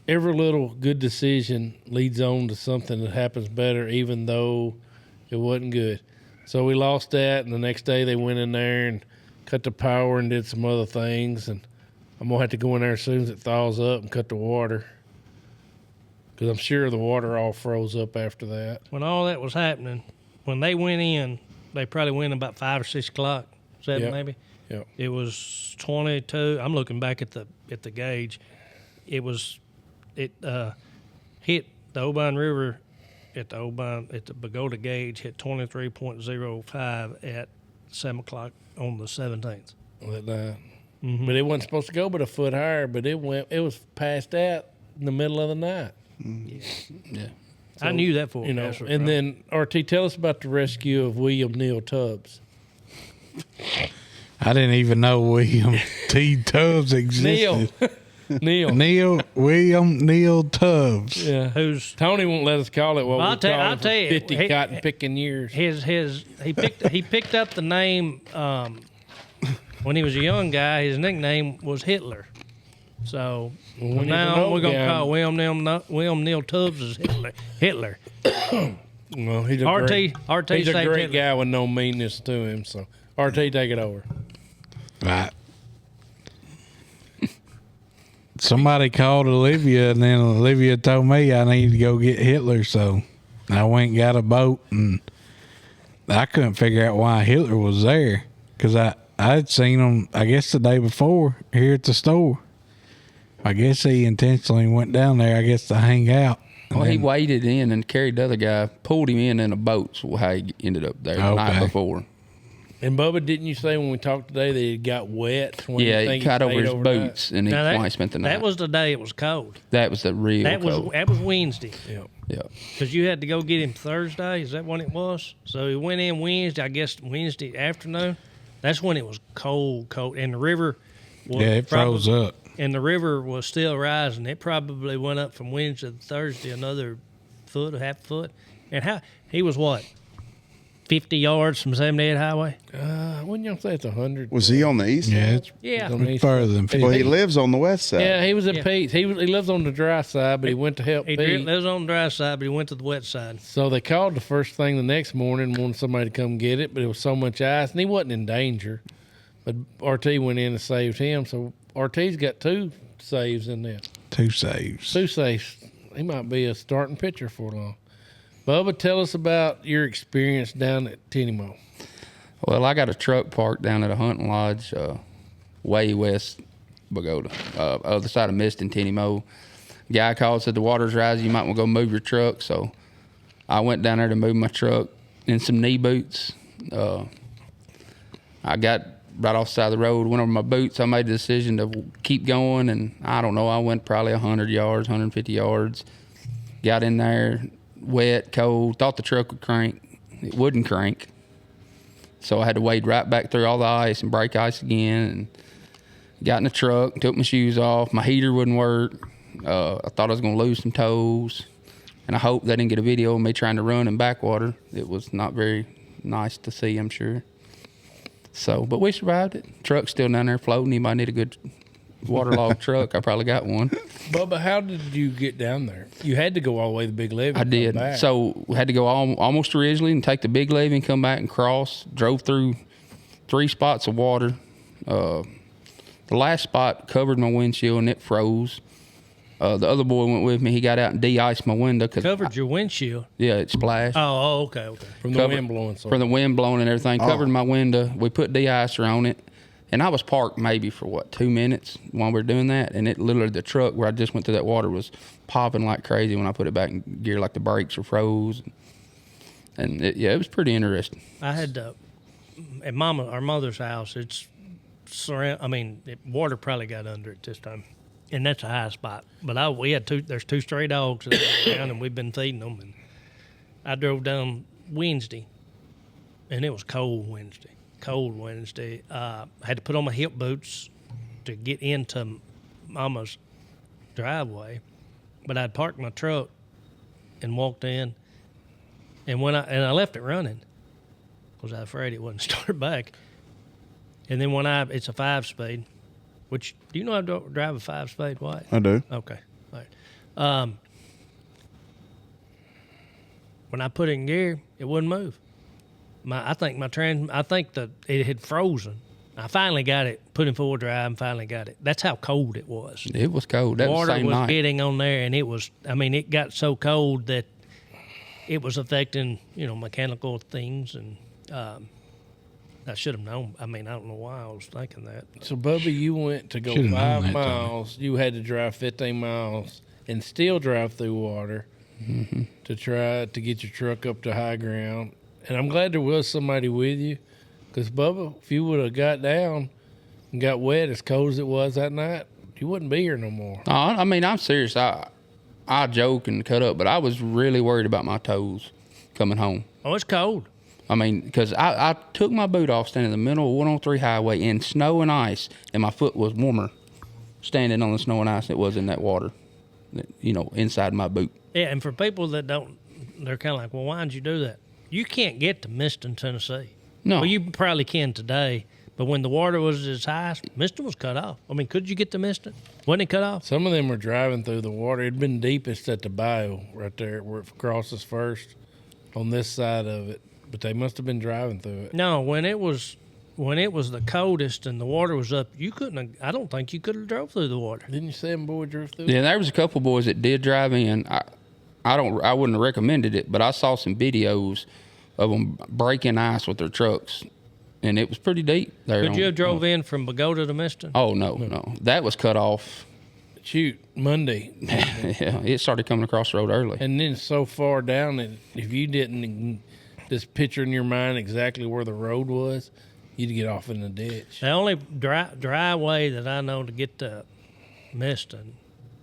every little good decision leads on to something that happens better, even though it wasn't good. So we lost that, and the next day they went in there and cut the power and did some other things. And I'm going to have to go in there as soon as it thaws up and cut the water. Because I'm sure the water all froze up after that. When all that was happening, when they went in, they probably went about 5 or 6 o'clock, 7 Yep. maybe. Yep. It was 22. I'm looking back at the gauge. It hit the Obion River at the Bogota gauge, hit 23.05 at 7 o'clock on the 17th. That night. But it wasn't supposed to go but a foot higher, but it was past that in the middle of the night. Yeah. I knew that for And then, RT, tell us about the rescue of William Neal Tubbs. I didn't even know William T. Tubbs existed. Neal. Neal Tubbs. Yeah. Tony won't let us call it what Well, we call I'll it tell you, 50 cotton picking years. he picked up the name when he was a young guy. His nickname was Hitler. So when now we're gonna guy- call William Neal Tubbs as Hitler. Well, he's a RT great, he's a saved great Hitler. guy with no meanness to him. So, RT, take it over. Right. Somebody called Olivia, and then Olivia told me I need to go get Hitler. So I went and got a boat, and I couldn't figure out why Hitler was there because I'd seen him, I guess, the day before here at the store. I guess he intentionally went down there, I guess, to hang out. Well, he waded in and carried the other guy, pulled him in a boat. So how he ended up there the night before. And Bubba, didn't you say when we talked today that it got wet? When Yeah, you he think cut over stayed his overnight? boots, and he Now why he spent the night. That was the day it was cold. That was the real cold. That was Wednesday. Yeah. Yeah. Because you had to go get him Thursday. Is that when it was? So he went in Wednesday, I guess Wednesday afternoon. That's when it was cold. And the river was Yeah, it froze up. And the river was still rising. It probably went up from Wednesday to Thursday another foot, a half foot. And he was what? 50 yards from 78 Highway? Wouldn't y'all say it's 100? Was he on the east Yeah, side? it's Yeah. on the east further than 50. Well, he lives on the west side. Yeah, he was at Yeah. Pete's. He lives on the dry side, but he went to help He Pete. lives on the dry side, but he went to the wet side. So they called the first thing the next morning, wanted somebody to come get it, but it was so much ice, and he wasn't in danger. But RT went in and saved him. So RT's got 2 saves in there. 2 saves. 2 saves. He might be a starting pitcher for long. Bubba, tell us about your experience down at Tenemo. Well, I got a truck parked down at a hunting lodge way west Bogota, other side of Mist and Tenemo. Guy called, said the water's rising, you might want to go move your truck. So I went down there to move my truck in some knee boots. I got right off the side of the road, went over my boots. I made the decision to keep going, and I don't know, I went probably 100 yards, 150 yards. Got in there, wet, cold, thought the truck would crank. It wouldn't crank. So I had to wade right back through all the ice and break ice again. And got in the truck, took my shoes off. My heater wouldn't work. I thought I was going to lose some toes. And I hope they didn't get a video of me trying to run in backwater. It was not very nice to see, I'm sure. So, but we survived it. Truck's still down there floating. You might need a good waterlogged truck. I probably got one. Bubba, how did you get down there? You had to go all the way to the Big Levee. I and come did. back. So we had to go almost to Ridgely and take the Big Levee and come back and cross. Drove through 3 spots of water. The last spot covered my windshield and it froze. The other boy went with me. He got out and de-iced my window. Covered your windshield. Yeah, it splashed. Oh, okay. from the wind blowing. So From the wind blowing and everything. Covered my window. We put de-icer on it. And I was parked maybe for, 2 minutes while we were doing that. And it literally, the truck where I just went through that water was popping like crazy when I put it back in gear, like the brakes were froze. And it was pretty interesting. I had at our mother's house. It's water probably got under it this time, and that's a high spot. But we had there's 2 stray dogs down, and we've been feeding them. And I drove down Wednesday, and it was cold Wednesday. I had to put on my hip boots to get into Mama's driveway, but I'd parked my truck and walked in, and I left it running because I was afraid it wouldn't start back. And then it's a 5-speed, which do you know how to drive a 5-speed white? I do. Okay, all right. When I put it in gear, it wouldn't move. I think that it had frozen I finally got it, put in full drive, and finally got it. That's how cold it was. It was cold. That was Water the same was night. getting on there, and it got so cold that it was affecting, mechanical things. And I should have known. I don't know why I was thinking that. So, Bubba, you went to go Should've known 5 that, miles. You had to drive 15 miles and still drive through water to try to get your truck up to high ground. And I'm glad there was somebody with you, because, Bubba, if you would have got down and got wet as cold as it was that night, you wouldn't be here no more. No, I'm serious. I joke and cut up, but I was really worried about my toes coming home. Oh, it's cold. Because I took my boot off standing in the middle of 103 highway in snow and ice, and my foot was warmer standing on the snow and ice than it was in that water, inside my boot. Yeah, and for people that don't, they're kind of like, well, why did you do that? You can't get to Miston, Tennessee. No. Well, you probably can today, but when the water was its highest, Miston was cut off. Could you get to Miston? Wasn't it cut off? Some of them were driving through the water. It'd been deepest at the bayou right there where it crosses first on this side of it. But they must have been driving through it. No, when it was the coldest and the water was up, I don't think you could have drove through the water. Didn't you say them boy drove through? Yeah, there was a couple boys that did drive in. I wouldn't have recommended it, but I saw some videos of them breaking ice with their trucks, and it was pretty deep there. Could you have drove in from Bogota to Miston? Oh no, that was cut off. Shoot, Monday. Yeah, it started coming across the road early. And then so far down that if you didn't just picture in your mind exactly where the road was, you'd get off in the ditch. The only dry way that I know to get to Miston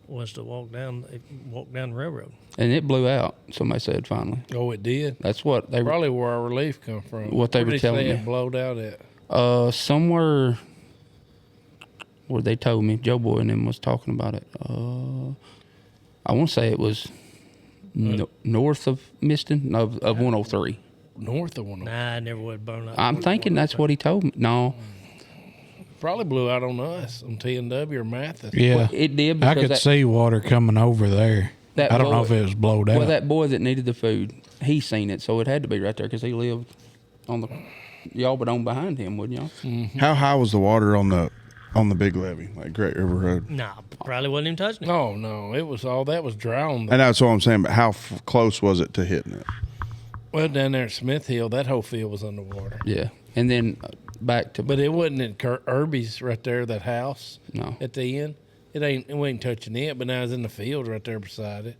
was to walk down the railroad. And it blew out. Somebody said finally. Oh, it did? That's what they were. Probably where our relief come from. What they Where were did telling say me. it blowed out at? Somewhere where they told me Joe Boy and them was talking about it. I want to say it was north of Miston of 103. North of 103. Nah, I never would burn up. I'm thinking that's what he told me. No, Probably blew out on us, on T&W or Mathis. Yeah. it did I because could see water coming over there. that I don't know boy- if it was blowed out. Well, that boy that needed the food, he seen it, so it had to be right there because he lived on the. Y'all would own behind him, wouldn't y'all? How high was the water on the big levee, like Great River Road? Nah, probably wasn't even touching it. Oh, no. It was all that was dry on the. And that's what I'm saying. But how close was it to hitting it? Well, down there at Smith Hill, that whole field was underwater. Yeah, and then back to But it wasn't at Irby's right there, that house no. at the end. It wasn't touching it, but now it's in the field right there beside it.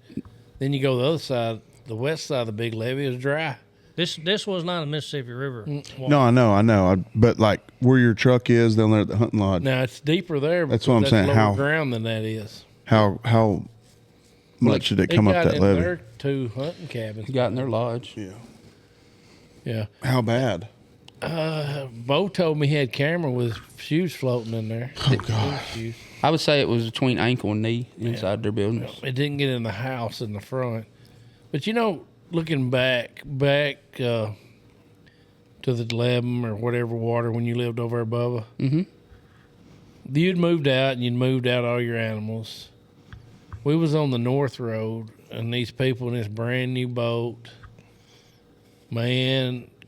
Then you go the other side, the west side of the big levee is dry. This was not a Mississippi River. No, I know. But like where your truck is down there at the hunting lodge, Now it's deeper there. That's because what I'm saying, Lower how- ground than that is. how much did it come up got that in levee? there 2 hunting cabins. Got in their lodge. Yeah. Yeah. How bad? Bo told me he had camera with shoes floating in there. Oh God. Shoes. I would say it was between ankle and knee inside their buildings. It didn't get in the house in the front. But looking back to the 11 or whatever water when you lived over above, you'd moved out and you'd moved out all your animals. We was on the North Road, and these people in this brand new boat,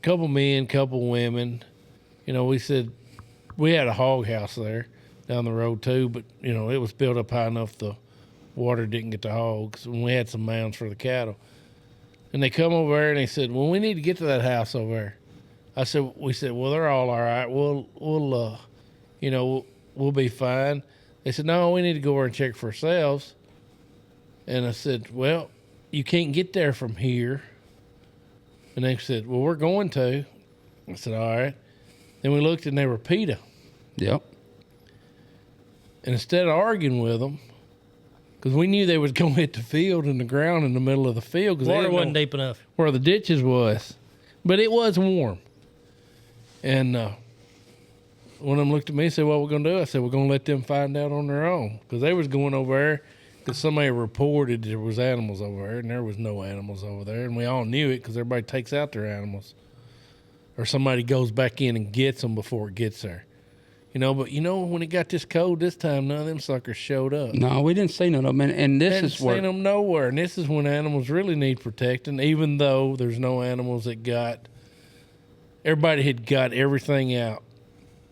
couple men, couple women. We said we had a hog house there down the road too, but it was built up high enough the water didn't get the hogs, and we had some mounds for the cattle. And they come over there and they said, "Well, we need to get to that house over there." We said, "Well, they're all right. We'll be fine." They said, "No, we need to go over and check for ourselves." And I said, "Well, you can't get there from here." And they said, "Well, we're going to." I said, "All right." Then we looked and they were PETA. Yep. And instead of arguing with them, because we knew they was going to hit the field and the ground in the middle of the field, because Water wasn't deep enough. where the ditches was, but it was warm. And one of them looked at me and said, "What we're going to do?" I said, "We're going to let them find out on their own," because they was going over there because somebody reported there was animals over there, and there was no animals over there, and we all knew it because everybody takes out their animals, or somebody goes back in and gets them before it gets there. But when it got this cold this time, none of them suckers showed up. No, we didn't see none of them. And this Hadn't is where seen them nowhere, and this is when animals really need protecting. Even though there's no animals that everybody had got everything out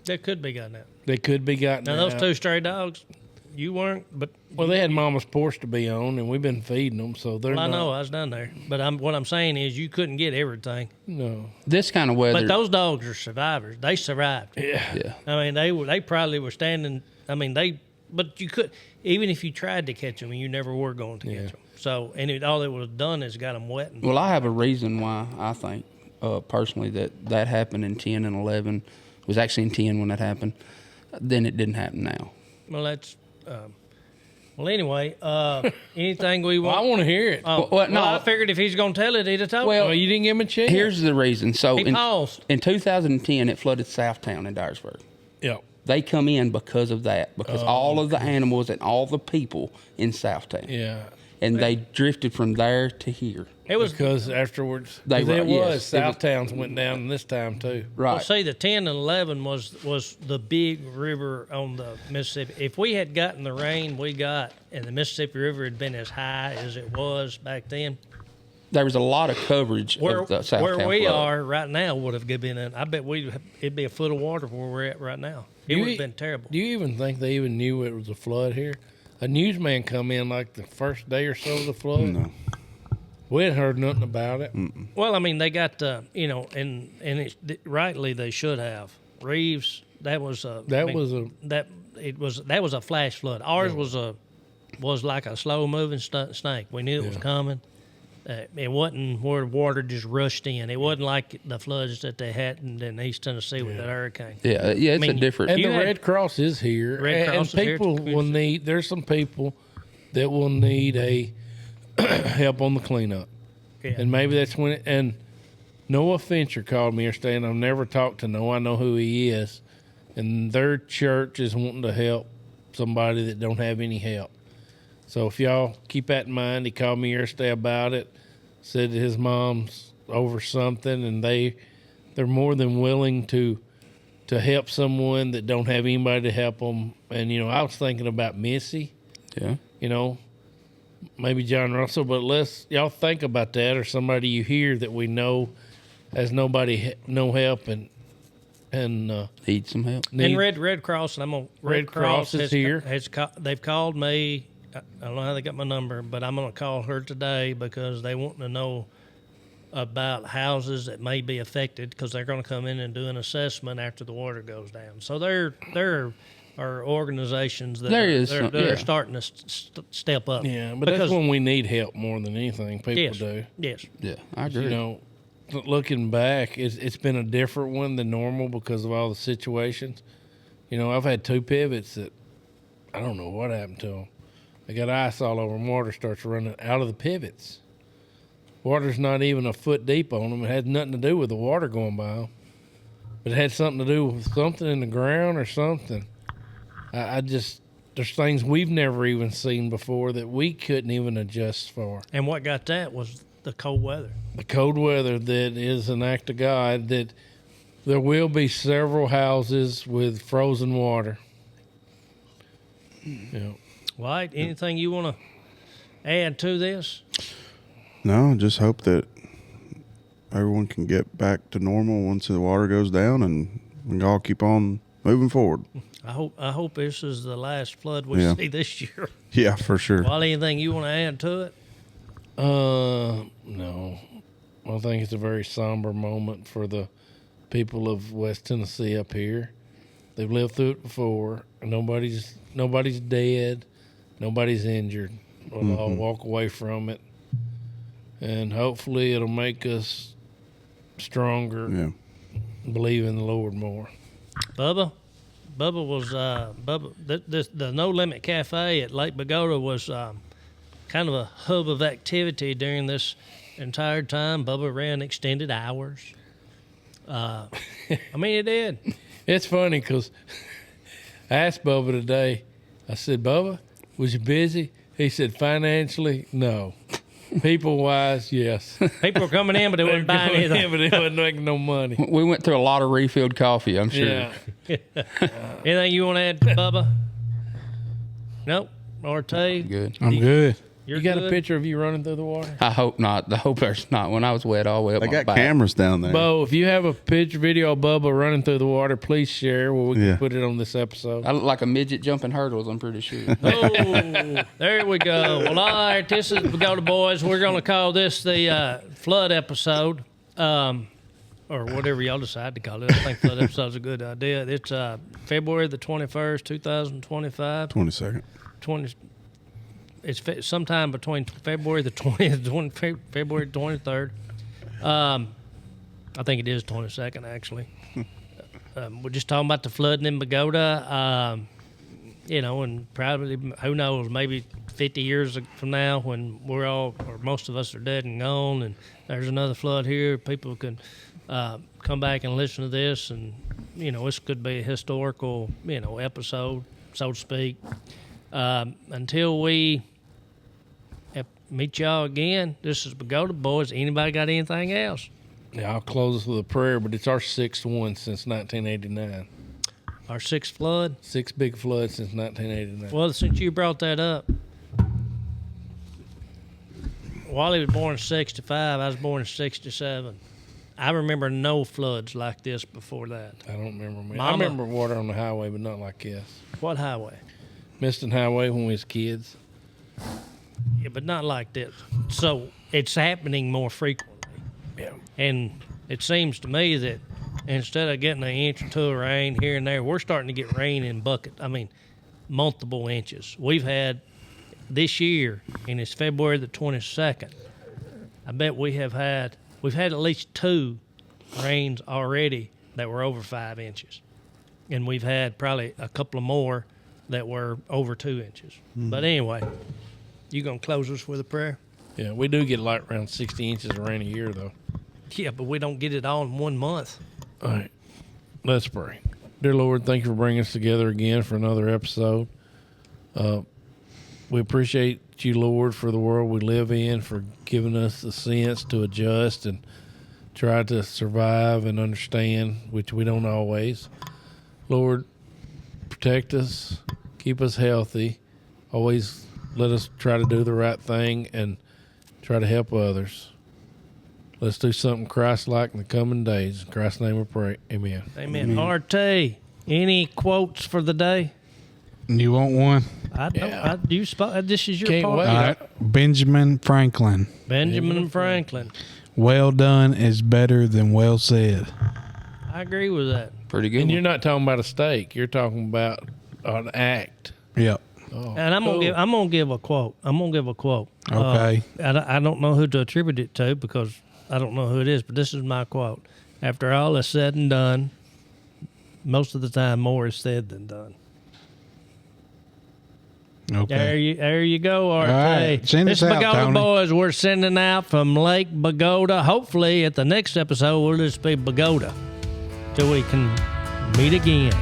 That could be gotten out. They could be gotten Now, out. those 2 stray dogs, you weren't, but Well, they had mama's porch to be on, and we've been feeding them, so they're I not. know I was down there. But what I'm saying is you couldn't get everything. No. This kind of weather. But those dogs are survivors. They survived. Yeah. Yeah. I mean, they probably were standing. I mean, but you could, even if you tried to catch them, you never were going to catch them. So, and all it was done is got them wet. Well, I have a reason why I think personally that happened in 10 and 11. It was actually in 10 when that happened. Then it didn't happen now. Well, that's. Well, anyway, anything we Well, I want. want to hear it. Oh, Well, no. I figured if he's going to tell it, he'd have told Well, me. Well, you didn't give him a chance. Here's the reason. So He paused. in 2010, it flooded Southtown in Dyersburg. Yeah. They come in because of that, because all of the animals and all the people in Southtown. Yeah. And they drifted from there to here. It was. Because afterwards, They 'cause were- it was. yes, it was- Southtowns went down this time, too. Right. Well, see, the 10 and 11 was the big river on the Mississippi. If we had gotten the rain we got and the Mississippi River had been as high as it was back then, There was a lot of coverage where, of the Southtown where we flood. are right now would have been in. I bet it'd be a foot of water where we're at right now. It would have been terrible. Do you even think they even knew it was a flood here? A newsman come in like the first day or so of the flood. No. We hadn't heard nothing about it. Well, I mean, they got and rightly they should have. Reeves, that was a flash flood. Ours was like a slow moving snake. We knew it was coming. It wasn't where water just rushed in. It wasn't like the floods that they had in East Tennessee with that hurricane. Yeah, it's mean, a different. And You the had- Red Cross is here. Red Cross and is here people to will need. There's some people that will need a help on the cleanup, Yeah. and maybe that's when. And Noah Fincher called me yesterday, and I've never talked to Noah. I know who he is, and their church is wanting to help somebody that don't have any help. So if y'all keep that in mind, he called me yesterday about it. Said that his mom's over something, and they're more than willing to help someone that don't have anybody to help them. And I was thinking about Missy, Yeah. maybe John Russell, but y'all think about that, or somebody you hear that we know has no help and Need some help. And Red Cross, and I'm gonna Red Cross is here. They've called me. I don't know how they got my number, but I'm gonna call her today because they want to know about houses that may be affected because they're going to come in and do an assessment after the water goes down. So there are organizations that are starting to step up. Yeah, but because, that's when we need help more than anything. People yes, do. yes. Yeah, I agree. Looking back, it's been a different one than normal because of all the situations. I've had 2 pivots that I don't know what happened to them. They got ice all over them. Water starts running out of the pivots. Water's not even a foot deep on them. It had nothing to do with the water going by them. But it had something to do with something in the ground or something. There's things we've never even seen before that we couldn't even adjust for. And what got that was the cold weather. The cold weather that is an act of God, that there will be several houses with frozen water. Yeah. White, anything you want to add to this? No, just hope that everyone can get back to normal once the water goes down, and we can all keep on moving forward. I hope this is the last flood we see this year. Yeah, for sure. While anything you want to add to it? No. I think it's a very somber moment for the people of West Tennessee up here. They've lived through it before. Nobody's dead. Nobody's injured. We'll all walk away from it. And hopefully it'll make us stronger. Yeah. Believe in the Lord more. Bubba was the No Limit Cafe at Lake Bogota was kind of a hub of activity during this entire time. Bubba ran extended hours. I mean, it did. It's funny because I asked Bubba today, I said, Bubba, was you busy? He said, financially, no. People-wise, yes. People were coming in, but they wasn't buying anything. But they wasn't making no money. We went through a lot of refilled coffee, I'm sure. Yeah. Anything you want to add, Bubba? Nope. Ortega? Good. I'm good. You're You got good? a picture of you running through the water? I hope not. I hope there's not. When I was wet all the way up They my got back. cameras down there. Bo, if you have a picture, video of Bubba running through the water, please share where we can Yeah. put it on this episode. I look like a midget jumping hurdles, I'm pretty sure. Oh, there we go. Well, all right, this is Bogota Boys. We're going to call this the flood episode, or whatever y'all decide to call it. I think flood episode's a good idea. It's February the 21st, 2025. 22nd. 20. It's sometime between February the 20th and February 23rd. I think it is 22nd, actually. We're just talking about the flooding in Bogota. And probably, who knows, maybe 50 years from now when we're all, or most of us are dead and gone, and there's another flood here, people can come back and listen to this, and, this could be a historical, episode, so to speak. Until we meet y'all again, this is Bogota Boys. Anybody got anything else? Yeah, I'll close this with a prayer, but it's our sixth one since 1989. Our sixth flood? Six big floods since 1989. Well, since you brought that up, Wally was born in 65. I was born in 67. I remember no floods like this before that. I don't remember. I Mama. remember water on the highway, but not like this. What highway? Miston Highway when we was kids. Yeah, but not like this. So it's happening more frequently. Yeah. And it seems to me that instead of getting an inch or two of rain here and there, we're starting to get rain in multiple inches. We've had this year, and it's February the 22nd. I bet we've had at least 2 rains already that were over 5 inches. And we've had probably a couple of more that were over 2 inches. But anyway, you going to close us with a prayer? Yeah, we do get like around 60 inches of rain a year, though. Yeah, but we don't get it all in 1 month. All right, let's pray. Dear Lord, thank you for bringing us together again for another episode. We appreciate you, Lord, for the world we live in, for giving us the sense to adjust and try to survive and understand, which we don't always. Lord, protect us, keep us healthy, always let us try to do the right thing and try to help others. Let's do something Christ-like in the coming days. In Christ's name we pray. Amen. Amen. RT, any quotes for the day? You want one? I don't. Yeah. This is your Can't part. wait. All right. Benjamin Franklin. Benjamin Franklin. Well done is better than well said. I agree with that. Pretty good. And one. you're not talking about a steak. You're talking about an act. Yep. Oh, And I'm cool. gonna give a quote. Okay. I don't know who to attribute it to because I don't know who it is, but this is my quote. After all is said and done, most of the time more is said than done. Okay. There you go, RT. right. Send This us out, Bogota Tony. Boys, we're sending out from Lake Bogota. Hopefully, at the next episode, we'll just be Bogota till we can meet again.